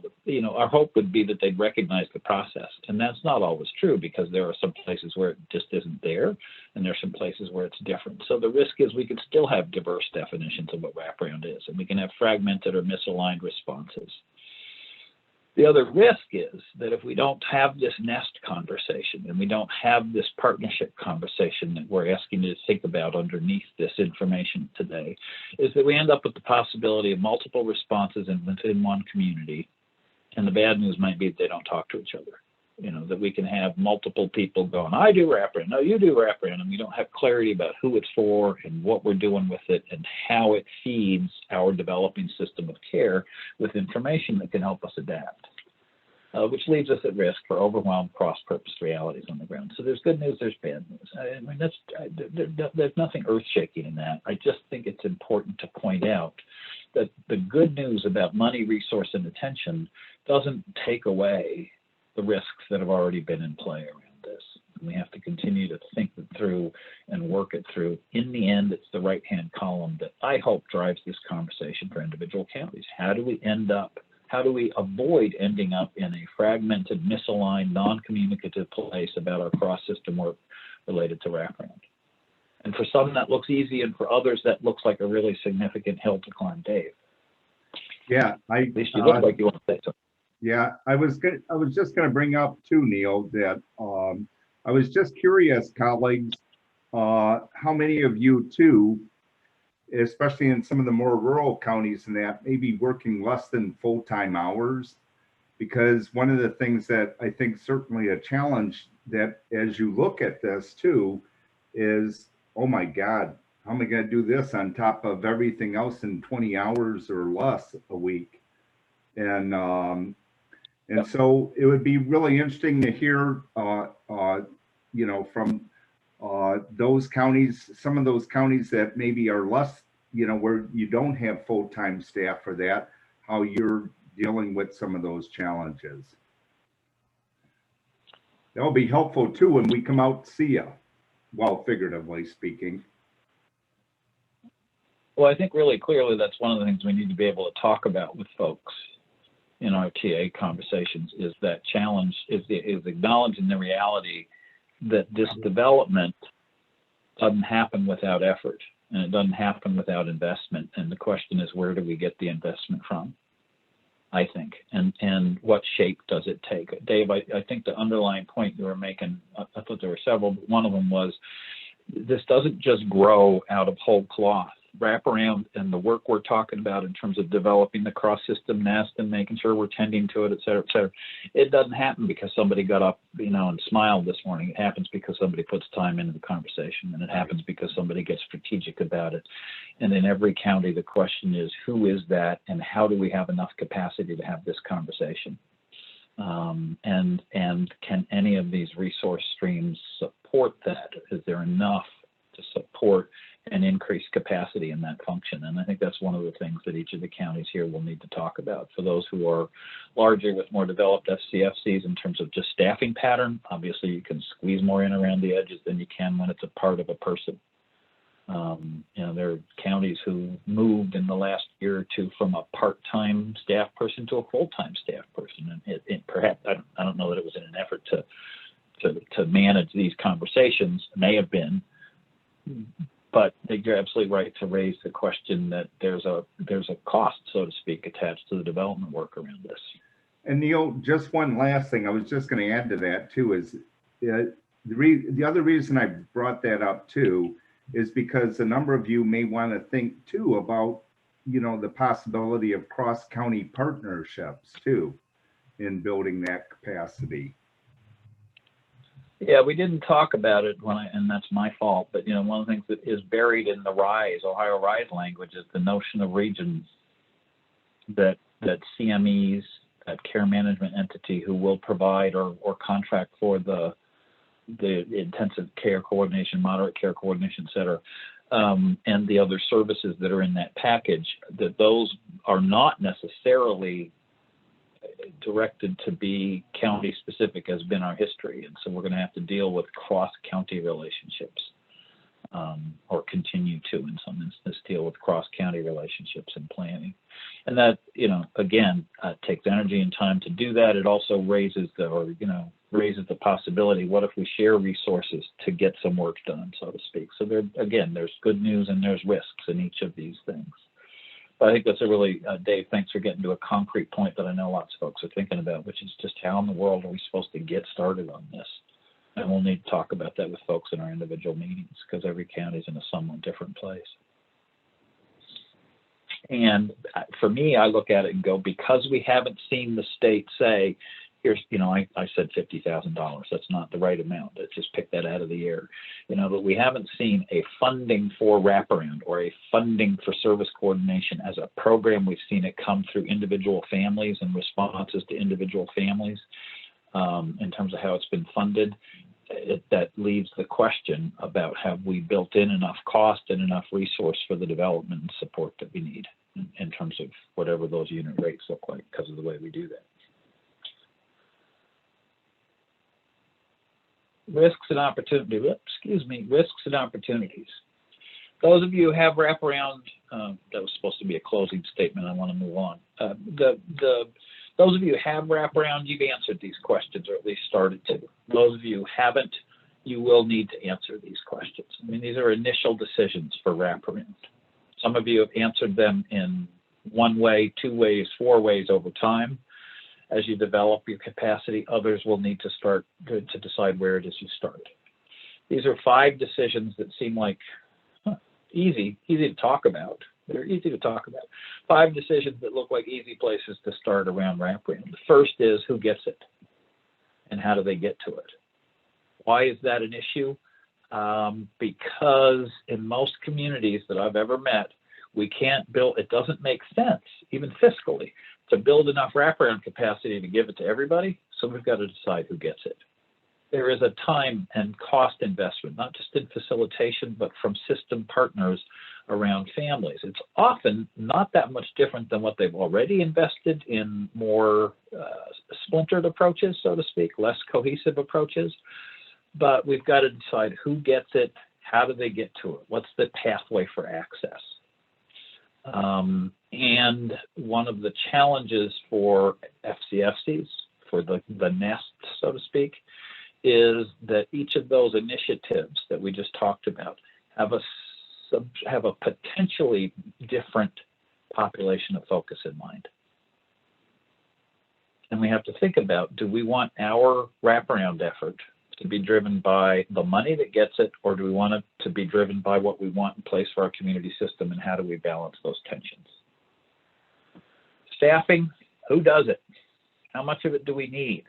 our hope would be that they'd recognize the process. And that's not always true because there are some places where it just isn't there, and there's some places where it's different. So the risk is we could still have diverse definitions of what wraparound is, and we can have fragmented or misaligned responses. The other risk is that if we don't have this nest conversation and we don't have this partnership conversation that we're asking you to think about underneath this information today, is that we end up with the possibility of multiple responses within one community. And the bad news might be that they don't talk to each other. That we can have multiple people going, I do wraparound, no, you do wraparound, and we don't have clarity about who it's for and what we're doing with it and how it feeds our developing system of care with information that can help us adapt, which leaves us at risk for overwhelmed cross-purpose realities on the ground. So there's good news, there's bad news. I mean, there's nothing earth-shaking in that. I just think it's important to point out that the good news about money, resource, and attention doesn't take away the risks that have already been in play around this. And we have to continue to think it through and work it through. In the end, it's the right-hand column that I hope drives this conversation for individual counties. How do we avoid ending up in a fragmented, misaligned, non-communicative place about our cross-system work related to wraparound? And for some, that looks easy, and for others, that looks like a really significant hill to climb. Dave? Yeah, At least you look like you want to say something. Yeah, I was just going to bring up too, Neil, that I was just curious, colleagues, how many of you too, especially in some of the more rural counties and that, may be working less than full-time hours? Because one of the things that I think certainly a challenge that as you look at this too is, oh my God, how am I going to do this on top of everything else in 20 hours or less a week? And so it would be really interesting to hear, you know, from those counties, some of those counties that maybe are less, you know, where you don't have full-time staff for that, how you're dealing with some of those challenges. That'll be helpful too when we come out to see you, well, figuratively speaking. Well, I think really clearly that's one of the things we need to be able to talk about with folks in our TA conversations, is that challenge, is acknowledging the reality that this development doesn't happen without effort, and it doesn't happen without investment. And the question is, where do we get the investment from, I think, and what shape does it take? Dave, I think the underlying point you were making, I thought there were several, but one of them was, this doesn't just grow out of whole cloth. Wraparound and the work we're talking about in terms of developing the cross-system nest and making sure we're tending to it, et cetera, et cetera. It doesn't happen because somebody got up, you know, and smiled this morning. It happens because somebody puts time into the conversation, and it happens because somebody gets strategic about it. And in every county, the question is, who is that, and how do we have enough capacity to have this conversation? And can any of these resource streams support that? Is there enough to support and increase capacity in that function? And I think that's one of the things that each of the counties here will need to talk about. For those who are larger with more developed FCFCs in terms of just staffing pattern, obviously you can squeeze more in around the edges than you can when it's a part of a person. You know, there are counties who moved in the last year or two from a part-time staff person to a full-time staff person. And it perhaps, I don't know that it was in an effort to manage these conversations, may have been, but you're absolutely right to raise the question that there's a cost, so to speak, attached to the development work around this. And Neil, just one last thing I was just going to add to that too is the other reason I brought that up too is because a number of you may want to think too about, you know, the possibility of cross-county partnerships too in building that capacity. Yeah, we didn't talk about it and that's my fault. But, you know, one of the things that is buried in the Ohio RISE language is the notion of regions, that CMEs, that care management entity who will provide or contract for the intensive care coordination, moderate care coordination, et cetera, and the other services that are in that package, that those are not necessarily directed to be county specific, has been our history. And so we're going to have to deal with cross-county relationships, or continue to, in some instances, deal with cross-county relationships and planning. And that, you know, again, takes energy and time to do that. It also raises the possibility, what if we share resources to get some work done, so to speak? So there, again, there's good news and there's risks in each of these things. But I think that's a really, Dave, thanks for getting to a concrete point that I know lots of folks are thinking about, which is just how in the world are we supposed to get started on this? And we'll need to talk about that with folks in our individual meetings, because every county is in a somewhat different place. And for me, I look at it and go, because we haven't seen the state say, here's, you know, I said $50,000. That's not the right amount. Let's just pick that out of the air. You know, but we haven't seen a funding for wraparound or a funding for service coordination as a program. We've seen it come through individual families and responses to individual families in terms of how it's been funded. That leaves the question about, have we built in enough cost and enough resource for the development and support that we need? in terms of whatever those unit rates look like because of the way we do that. Risks and opportunities. Risks and opportunities. Those of you who have wraparound, that was supposed to be a closing statement. I want to move on. Those of you who have wraparound, you've answered these questions, or at least started to. Those of you who haven't, you will need to answer these questions. I mean, these are initial decisions for wraparound. Some of you have answered them in one way, two ways, four ways over time. As you develop your capacity, others will need to start to decide where it is you start. These are 5 decisions that seem like easy to talk about. They're easy to talk about. 5 decisions that look like easy places to start around wraparound. The first is who gets it and how do they get to it? Why is that an issue? Because in most communities that I've ever met, we can't build, it doesn't make sense, even fiscally, to build enough wraparound capacity to give it to everybody, so we've got to decide who gets it. There is a time and cost investment, not just in facilitation, but from system partners around families. It's often not that much different than what they've already invested in more splintered approaches, so to speak, less cohesive approaches. But we've got to decide who gets it, how do they get to it, what's the pathway for access. And one of the challenges for FCFCs, for the nest, so to speak, is that each of those initiatives that we just talked about have a potentially different population of focus in mind. And we have to think about, do we want our wraparound effort to be driven by the money that gets it, or do we want it to be driven by what we want in place for our community system, and how do we balance those tensions? Staffing, who does it? How much of it do we need?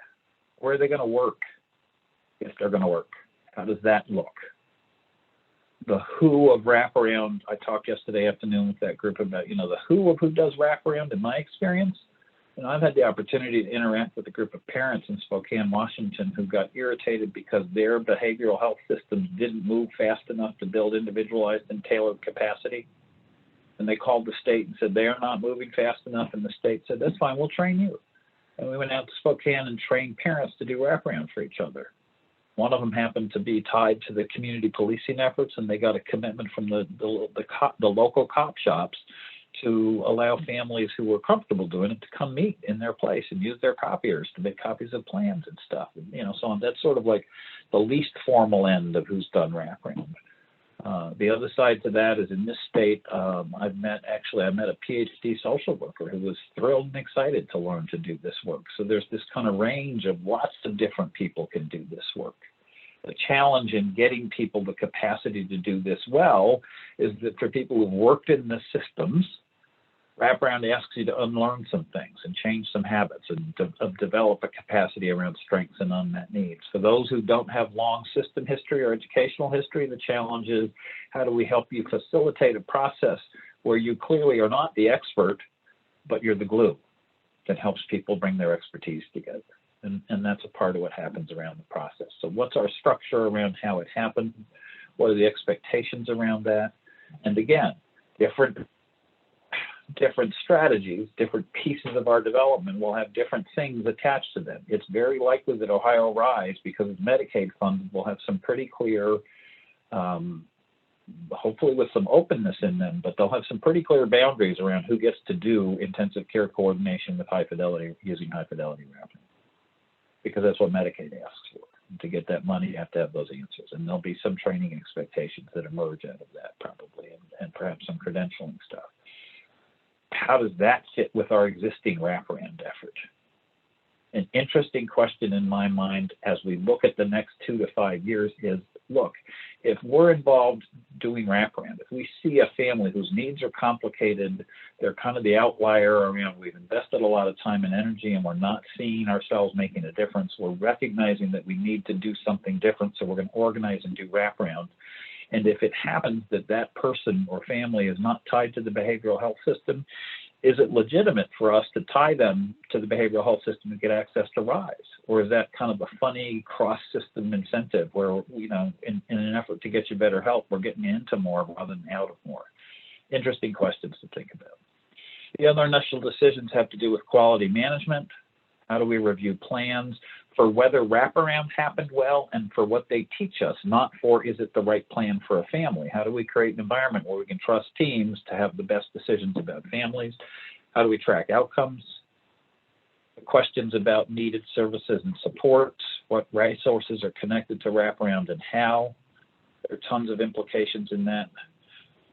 Where are they going to work? If they're going to work, how does that look? The who of wraparound, I talked yesterday afternoon with that group about, the who of who does wraparound in my experience. I've had the opportunity to interact with a group of parents in Spokane, Washington, who got irritated because their behavioral health systems didn't move fast enough to build individualized and tailored capacity. And they called the state and said, they are not moving fast enough. And the state said, that's fine, we'll train you. And we went out to Spokane and trained parents to do wraparound for each other. One of them happened to be tied to the community policing efforts, and they got a commitment from the local cop shops to allow families who were comfortable doing it to come meet in their place and use their copiers to make copies of plans and stuff. And, so on. That's sort of like the least formal end of who's done wraparound. The other side to that is in this state, I met a PhD social worker who was thrilled and excited to learn to do this work. So there's this kind of range of lots of different people can do this work. The challenge in getting people the capacity to do this well is that for people who've worked in the systems, wraparound asks you to unlearn some things and change some habits and develop a capacity around strengths and unmet needs. For those who don't have long system history or educational history, the challenge is how do we help you facilitate a process where you clearly are not the expert, but you're the glue that helps people bring their expertise together. And that's a part of what happens around the process. So what's our structure around how it happens? What are the expectations around that? And again, different strategies, different pieces of our development will have different things attached to them. It's very likely that Ohio Rise, because it's Medicaid funded, will have some pretty clear, hopefully with some openness in them, but they'll have some pretty clear boundaries around who gets to do intensive care coordination with high fidelity, using high fidelity wraparound, because that's what Medicaid asks for. To get that money, you have to have those answers, and there'll be some training expectations that emerge out of that probably, and perhaps some credentialing stuff. How does that fit with our existing wraparound effort? An interesting question in my mind as we look at the next 2 to 5 years is, look, if we're involved doing wraparound, if we see a family whose needs are complicated, they're kind of the outlier around, we've invested a lot of time and energy and we're not seeing ourselves making a difference, we're recognizing that we need to do something different, so we're going to organize and do wraparound. And if it happens that that person or family is not tied to the behavioral health system, is it legitimate for us to tie them to the behavioral health system to get access to RISE? Or is that kind of a funny cross-system incentive where, in an effort to get you better health, we're getting into more rather than out of more? Interesting questions to think about. The other initial decisions have to do with quality management. How do we review plans for whether wraparound happened well and for what they teach us, not for is it the right plan for a family? How do we create an environment where we can trust teams to have the best decisions about families? How do we track outcomes? Questions about needed services and supports, what resources are connected to wraparound and how. There are tons of implications in that.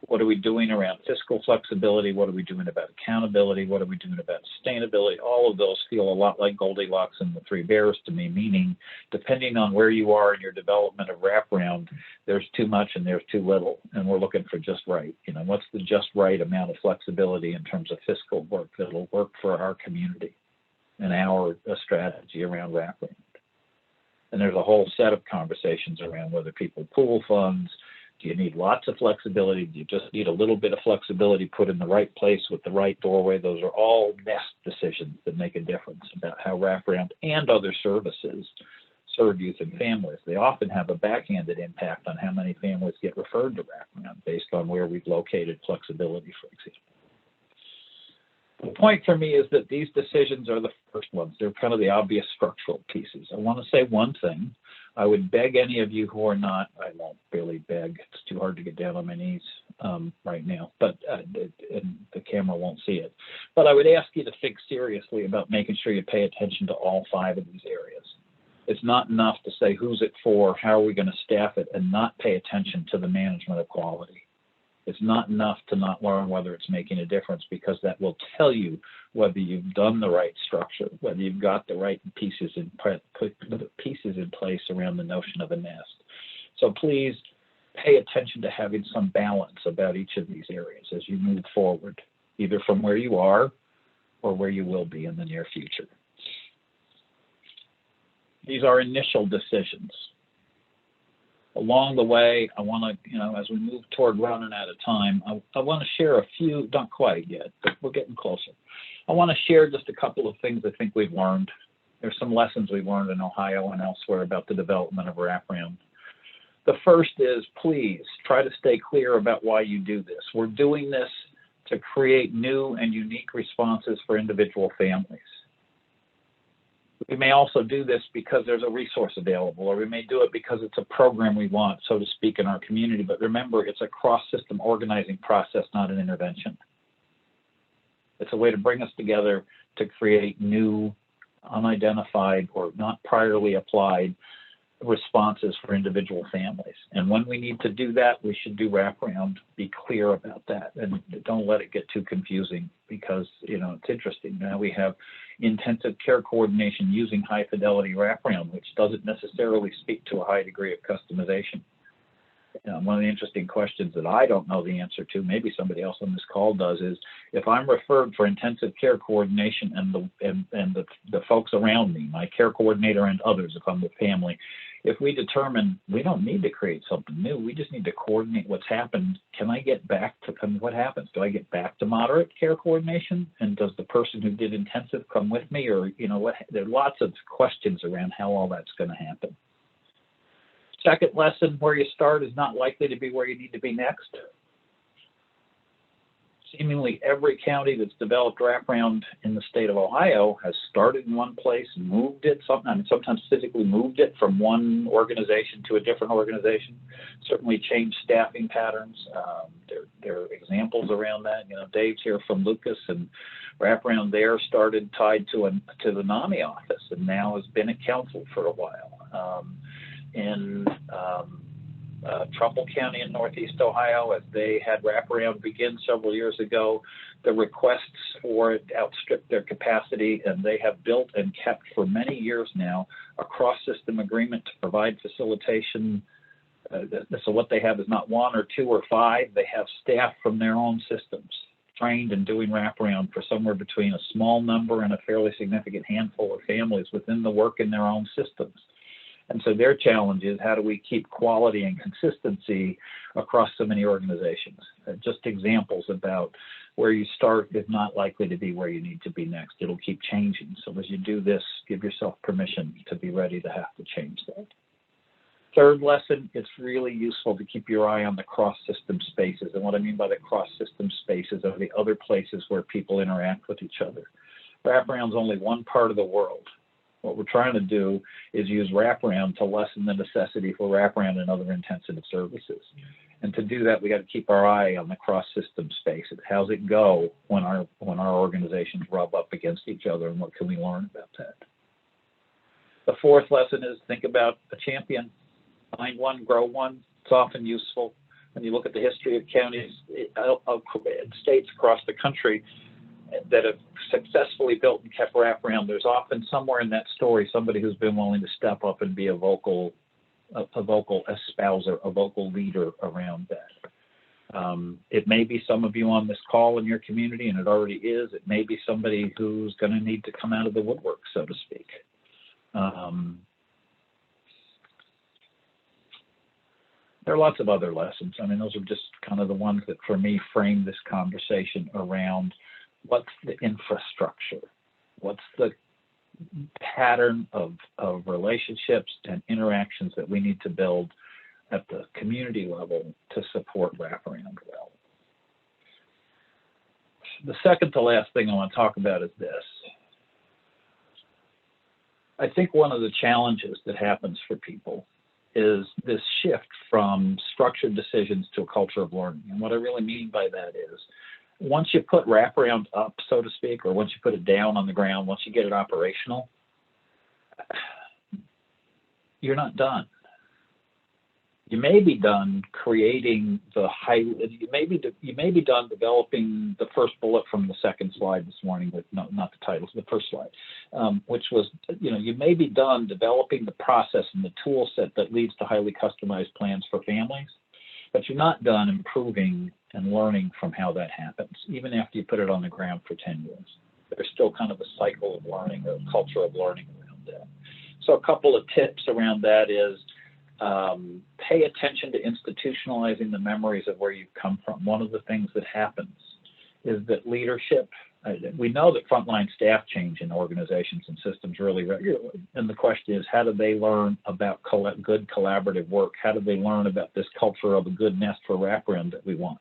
What are we doing around fiscal flexibility? What are we doing about accountability? What are we doing about sustainability? All of those feel a lot like Goldilocks and the Three Bears to me, meaning depending on where you are in your development of wraparound, there's too much and there's too little, and we're looking for just right. You know, what's the just right amount of flexibility in terms of fiscal work that'll work for our community and our strategy around wraparound? And there's a whole set of conversations around whether people pool funds. Do you need lots of flexibility? Do you just need a little bit of flexibility put in the right place with the right doorway? Those are all nest decisions that make a difference about how wraparound and other services serve youth and families. They often have a backhanded impact on how many families get referred to wraparound based on where we've located flexibility, for example. The point for me is that these decisions are the first ones. They're kind of the obvious structural pieces. I want to say one thing. I would beg any of you who are not, I won't really beg, it's too hard to get down on my knees right now, but and the camera won't see it. But I would ask you to think seriously about making sure you pay attention to all 5 of these areas. It's not enough to say who's it for, how are we going to staff it, and not pay attention to the management of quality. It's not enough to not learn whether it's making a difference, because that will tell you whether you've done the right structure, whether you've got the right pieces in place around the notion of a nest. So please pay attention to having some balance about each of these areas as you move forward, either from where you are or where you will be in the near future. These are initial decisions. Along the way, I want to, as we move toward running out of time, I want to share a few, not quite yet, but we're getting closer. I want to share just a couple of things I think we've learned. There's some lessons we've learned in Ohio and elsewhere about the development of wraparound. The first is, please try to stay clear about why you do this. We're doing this to create new and unique responses for individual families. We may also do this because there's a resource available, or we may do it because it's a program we want, so to speak, in our community. But remember, it's a cross-system organizing process, not an intervention. It's a way to bring us together to create new, unidentified, or not priorly applied responses for individual families. And when we need to do that, we should do wraparound. Be clear about that, and don't let it get too confusing, because it's interesting. Now we have intensive care coordination using high fidelity wraparound, which doesn't necessarily speak to a high degree of customization. One of the interesting questions that I don't know the answer to, maybe somebody else on this call does, is if I'm referred for intensive care coordination and the folks around me, my care coordinator and others, if I'm the family, if we determine we don't need to create something new, we just need to coordinate what's happened, can I get back to, what happens? Do I get back to moderate care coordination? And does the person who did intensive come with me? Or, there are lots of questions around how all that's going to happen. Second lesson, where you start is not likely to be where you need to be next. Seemingly every county that's developed wraparound in the state of Ohio has started in one place, moved it, sometimes physically moved it from one organization to a different organization, certainly changed staffing patterns. There are examples around that. Dave's here from Lucas, and wraparound there started tied to the NAMI office and now has been at council for a while. In Trumbull County in Northeast Ohio, as they had wraparound begin several years ago, the requests for it outstripped their capacity, and they have built and kept for many years now a cross-system agreement to provide facilitation. So what they have is not 1 or 2 or 5, they have staff from their own systems trained and doing wraparound for somewhere between a small number and a fairly significant handful of families within the work in their own systems. And so their challenge is, how do we keep quality and consistency across so many organizations? Just examples about where you start is not likely to be where you need to be next. It'll keep changing. So as you do this, give yourself permission to be ready to have to change that. Third lesson, it's really useful to keep your eye on the cross-system spaces. And what I mean by the cross-system spaces are the other places where people interact with each other. Wraparound's only one part of the world. What we're trying to do is use wraparound to lessen the necessity for wraparound and other intensive services. And to do that, we got to keep our eye on the cross-system space. How's it go when our organizations rub up against each other, and what can we learn about that? The fourth lesson is think about a champion. Find one, grow one. It's often useful. When you look at the history of counties, states across the country that have successfully built and kept wraparound, there's often somewhere in that story somebody who's been willing to step up and be a vocal espouser, a vocal leader around that. It may be some of you on this call in your community, and it already is. It may be somebody who's going to need to come out of the woodwork, so to speak. There are lots of other lessons. I mean, those are just kind of the ones that, for me, frame this conversation around what's the infrastructure, what's the pattern of relationships and interactions that we need to build at the community level to support wraparound well. The second to last thing I want to talk about is this. I think one of the challenges that happens for people is this shift from structured decisions to a culture of learning. And what I really mean by that is, once you put wraparound up, so to speak, or once you put it down on the ground, once you get it operational, you're not done. You may be done creating you may be done developing the first bullet from the second slide this morning, but not the titles, the first slide, which was, you may be done developing the process and the tool set that leads to highly customized plans for families, but you're not done improving and learning from how that happens, even after you put it on the ground for 10 years. There's still kind of a cycle of learning, or a culture of learning around that. So a couple of tips around that is, pay attention to institutionalizing the memories of where you've come from. One of the things that happens is that leadership, we know that frontline staff change in organizations and systems really regularly. And the question is, how do they learn about good collaborative work? How do they learn about this culture of a good nest for wraparound that we want?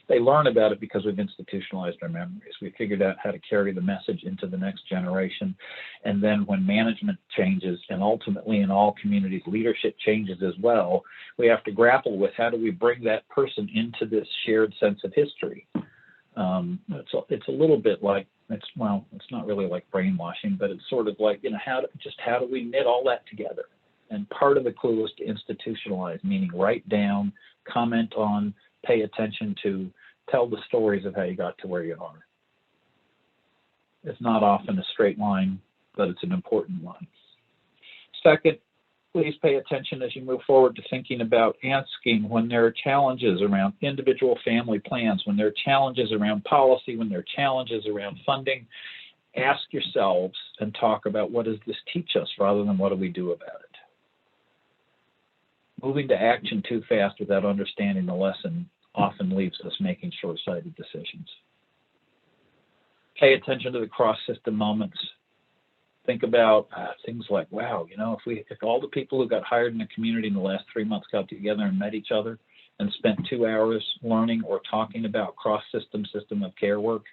They learn about it because we've institutionalized our memories. We figured out how to carry the message into the next generation. And then when management changes, and ultimately in all communities, leadership changes as well, we have to grapple with how do we bring that person into this shared sense of history. It's a little bit like, it's not really like brainwashing, but it's sort of like, how do we knit all that together? And part of the clue is to institutionalize, meaning write down, comment on, pay attention to, tell the stories of how you got to where you are. It's not often a straight line, but it's an important one. Second, please pay attention as you move forward to thinking about asking when there are challenges around individual family plans, when there are challenges around policy, when there are challenges around funding. Ask yourselves and talk about, what does this teach us, rather than what do we do about it? Moving to action too fast without understanding the lesson often leaves us making short-sighted decisions. Pay attention to the cross-system moments. Think about things like, wow, if all the people who got hired in the community in the last 3 months got together and met each other and spent 2 hours learning or talking about cross-system system of care work,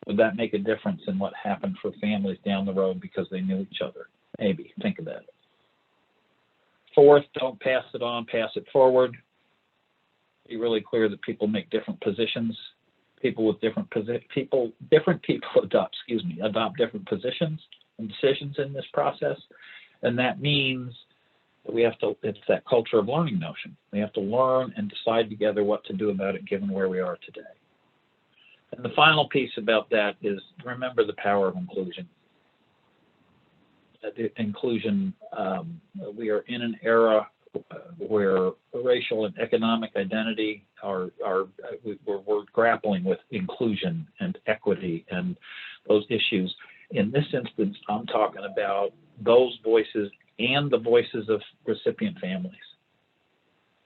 would that make a difference in what happened for families down the road because they knew each other? Maybe. Think about it. Fourth, don't pass it on, pass it forward. Be really clear that people make different positions. Adopt different different positions and decisions in this process. And that means that it's that culture of learning notion. We have to learn and decide together what to do about it given where we are today. And the final piece about that is, remember the power of inclusion. We are in an era where racial and economic identity we're grappling with inclusion and equity and those issues. In this instance, I'm talking about those voices and the voices of recipient families.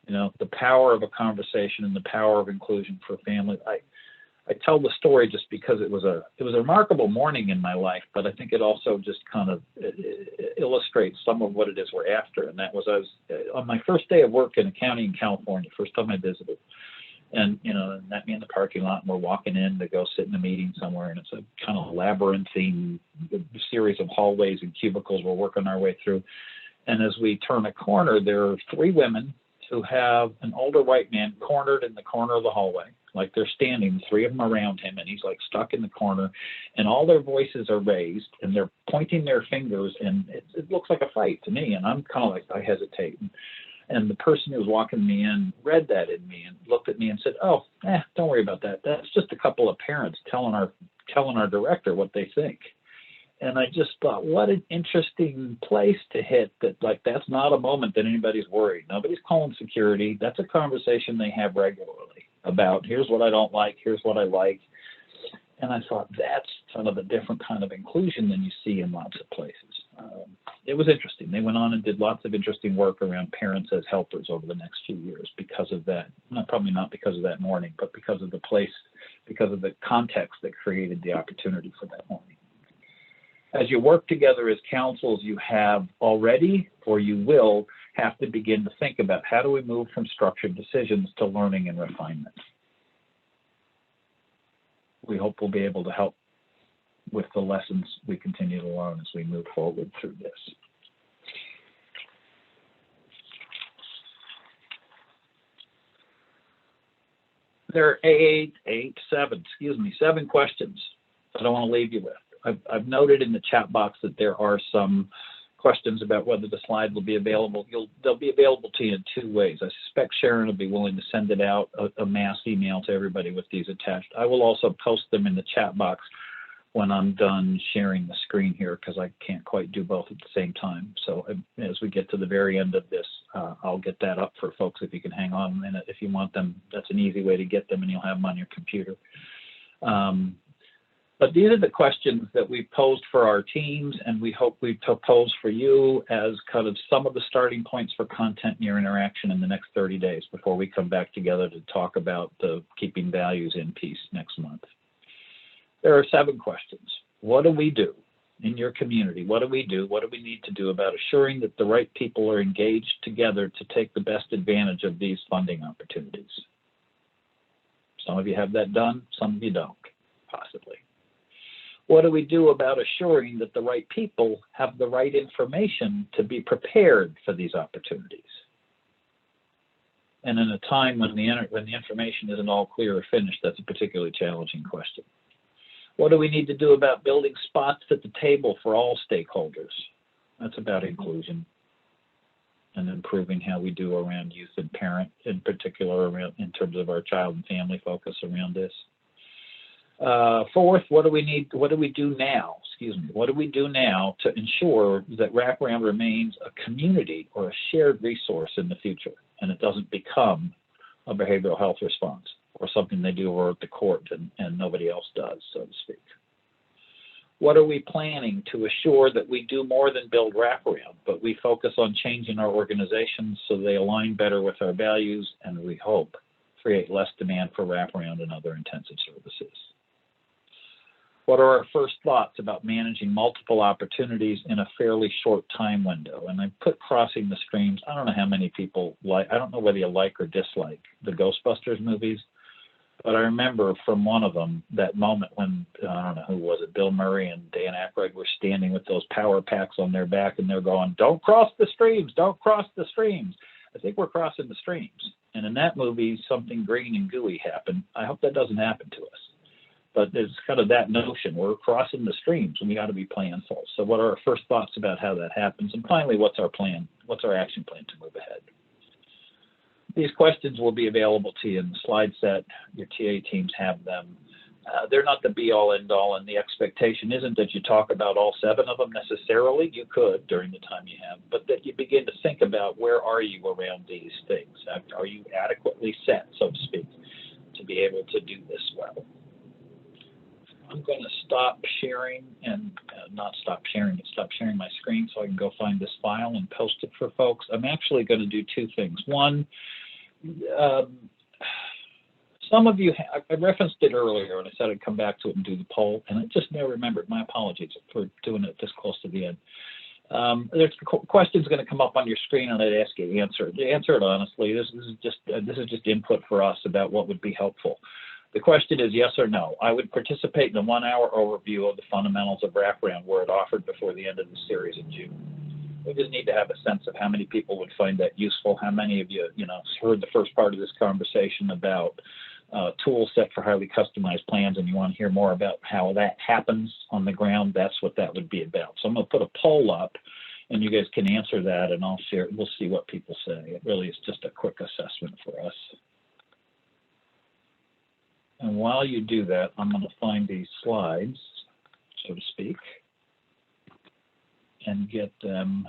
The power of a conversation and the power of inclusion for families. I tell the story just because it was a remarkable morning in my life, but I think it also just kind of illustrates some of what it is we're after. And that was, I was on my first day of work in a county in California, first time I visited. And, you know, met me in the parking lot, and we're walking in to go sit in a meeting somewhere. And it's a kind of labyrinthine series of hallways and cubicles we're working our way through. And as we turn a corner, there are 3 women who have an older white man cornered in the corner of the hallway. Like they're standing, 3 of them around him, and he's like stuck in the corner, and all their voices are raised, and they're pointing their fingers, and it looks like a fight to me. And I'm kind of like, I hesitate. And the person who was walking me in read that in me and looked at me and said, "Oh, don't worry about that. That's just a couple of parents telling our director what they think." And I just thought, what an interesting place to hit that. Like, that's not a moment that anybody's worried. Nobody's calling security. That's a conversation they have regularly about, here's what I don't like, here's what I like. And I thought, that's kind of a different kind of inclusion than you see in lots of places. It was interesting. They went on and did lots of interesting work around parents as helpers over the next few years because of that. Probably not because of that morning, but because of the place, because of the context that created the opportunity for that morning. As you work together as councils, you have already, or you will, have to begin to think about, how do we move from structured decisions to learning and refinement? We hope we'll be able to help with the lessons we continue to learn as we move forward through this. There are seven questions that I want to leave you with. I've noted in the chat box that there are some questions about whether the slides will be available. They'll be available to you in 2 ways. I suspect Sharon will be willing to send it out, a mass email to everybody with these attached. I will also post them in the chat box when I'm done sharing the screen here, because I can't quite do both at the same time. So as we get to the very end of this, I'll get that up for folks. If you can hang on a minute, if you want them, that's an easy way to get them, and you'll have them on your computer. But these are the questions that we posed for our teams, and we hope we pose for you as kind of some of the starting points for content in your interaction in the next 30 days before we come back together to talk about the keeping values in peace next month. There are 7 questions. What do we do in your community? What do we do? What do we need to do about assuring that the right people are engaged together to take the best advantage of these funding opportunities? Some of you have that done, some of you don't, possibly. What do we do about assuring that the right people have the right information to be prepared for these opportunities? And in a time when the information isn't all clear or finished, that's a particularly challenging question. What do we need to do about building spots at the table for all stakeholders? That's about inclusion and improving how we do around youth and parent, in particular around, in terms of our child and family focus around this. 4th, what do we do now to ensure that wraparound remains a community or a shared resource in the future, and it doesn't become a behavioral health response or something they do over at the court and nobody else does, so to speak. What are we planning to assure that we do more than build wraparound, but we focus on changing our organizations so they align better with our values, and we hope create less demand for wraparound and other intensive services? What are our first thoughts about managing multiple opportunities in a fairly short time window? And I put crossing the streams. I don't know how many people like, I don't know whether you like or dislike the Ghostbusters movies, but I remember from one of them, that moment when, I don't know who was it, Bill Murray and Dan Aykroyd were standing with those power packs on their back, and they're going, "Don't cross the streams, don't cross the streams." I think we're crossing the streams. And in that movie, something green and gooey happened. I hope that doesn't happen to us. But there's kind of that notion, we're crossing the streams and we got to be planful. So what are our first thoughts about how that happens? And finally, what's our plan? What's our action plan to move ahead? These questions will be available to you in the slide set. Your TA teams have them. They're not the be all end all, and the expectation isn't that you talk about all 7 of them necessarily. You could during the time you have, but that you begin to think about, where are you around these things? Are you adequately set, so to speak, to be able to do this well? I'm going to stop sharing and stop sharing my screen so I can go find this file and post it for folks. I'm actually going to do 2 things. One, Some of you, I referenced it earlier and I said I'd come back to it and do the poll, and I just never remembered. My apologies for doing it this close to the end. There's questions going to come up on your screen, and I'd ask you to answer it. Answer it honestly. This is just input for us about what would be helpful. The question is yes or no. I would participate in a 1-hour overview of the fundamentals of wraparound were it offered before the end of the series in June. We just need to have a sense of how many people would find that useful. How many of you, heard the first part of this conversation about tool set for highly customized plans, and you want to hear more about how that happens on the ground. That's what that would be about. So I'm going to put a poll up, and you guys can answer that, and I'll share. We'll see what people say. It really is just a quick assessment for us. And while you do that, I'm going to find these slides, so to speak, and get them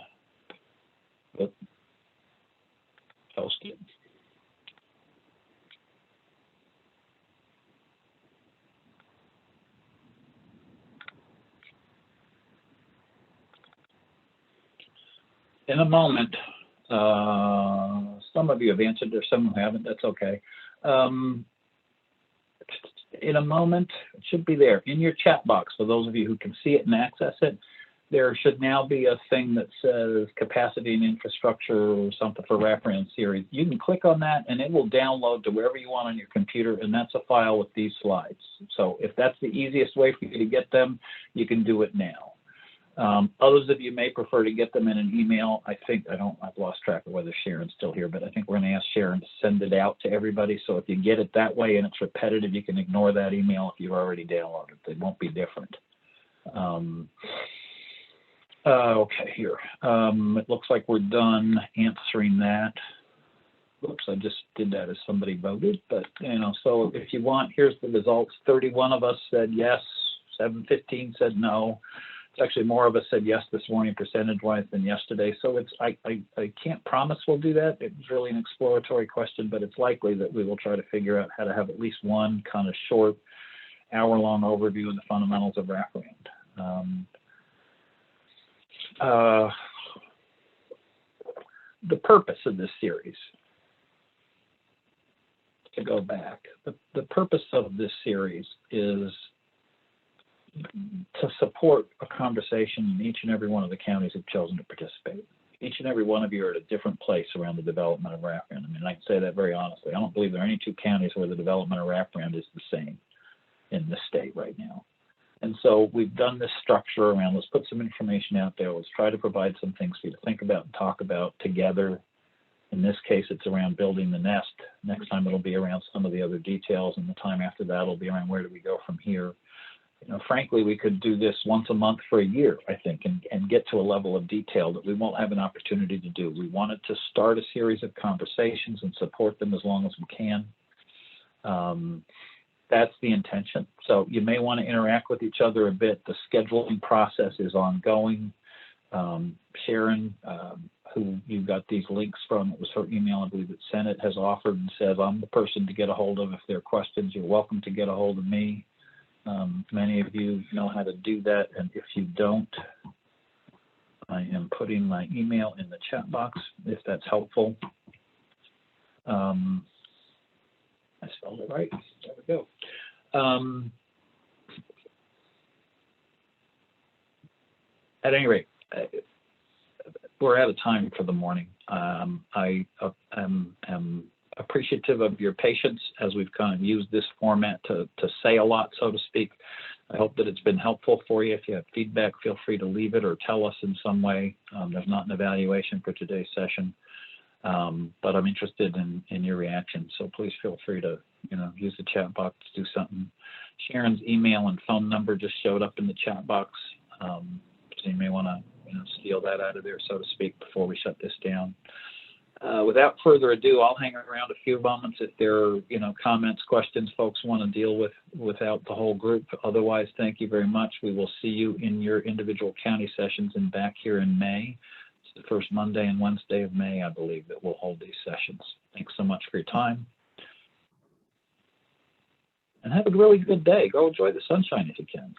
posted. In a moment, some of you have answered, there's some who haven't, that's okay. In a moment, it should be there in your chat box for those of you who can see it and access it. There should now be a thing that says capacity and infrastructure or something for wraparound series. You can click on that and it will download to wherever you want on your computer, and that's a file with these slides. So if that's the easiest way for you to get them, you can do it now. Others of you may prefer to get them in an email. I've lost track of whether Sharon's still here, but I think we're going to ask Sharon to send it out to everybody. So if you get it that way and it's repetitive, you can ignore that email if you've already downloaded it. They won't be different. Okay, here. It looks like we're done answering that. Oops, I just did that as somebody voted, but so if you want, here's the results. 31 of us said yes, 715 said no. Actually, more of us said yes this morning percentage-wise than yesterday. So it's I can't promise we'll do that. It was really an exploratory question, but it's likely that we will try to figure out how to have at least one kind of short, hour-long overview of the fundamentals of wraparound. The purpose of this series, to go back, the purpose of this series is to support a conversation in each and every one of the counties who've chosen to participate. Each and every one of you are at a different place around the development of wraparound. I mean, I can say that very honestly. I don't believe there are any two counties where the development of wraparound is the same in the state right now. And so we've done this structure around, let's put some information out there. Let's try to provide some things for you to think about and talk about together. In this case, it's around building the nest. Next time it'll be around some of the other details, and the time after that will be around where do we go from here. Frankly, we could do this once a month for a year, I think, and get to a level of detail that we won't have an opportunity to do. We wanted to start a series of conversations and support them as long as we can. That's the intention. So you may want to interact with each other a bit. The scheduling process is ongoing. Sharon, who you got these links from, it was her email, I believe, that Senate has offered and says, I'm the person to get a hold of if there are questions. You're welcome to get a hold of me. Many of you know how to do that, and if you don't, I am putting my email in the chat box if that's helpful. I spelled it right. There we go. At any rate, we're out of time for the morning. I am appreciative of your patience as we've kind of used this format to say a lot, so to speak. I hope that it's been helpful for you. If you have feedback, feel free to leave it or tell us in some way. There's not an evaluation for today's session, but I'm interested in your reaction. So please feel free to use the chat box to do something. Sharon's email and phone number just showed up in the chat box, so you may want to steal that out of there, so to speak, before we shut this down. Without further ado, I'll hang around a few moments if there are, comments, questions folks want to deal with without the whole group. Otherwise, thank you very much. We will see you in your individual county sessions and back here in May. It's the first Monday and Wednesday of May, I believe, that we'll hold these sessions. Thanks so much for your time. And have a really good day. Go enjoy the sunshine if you can.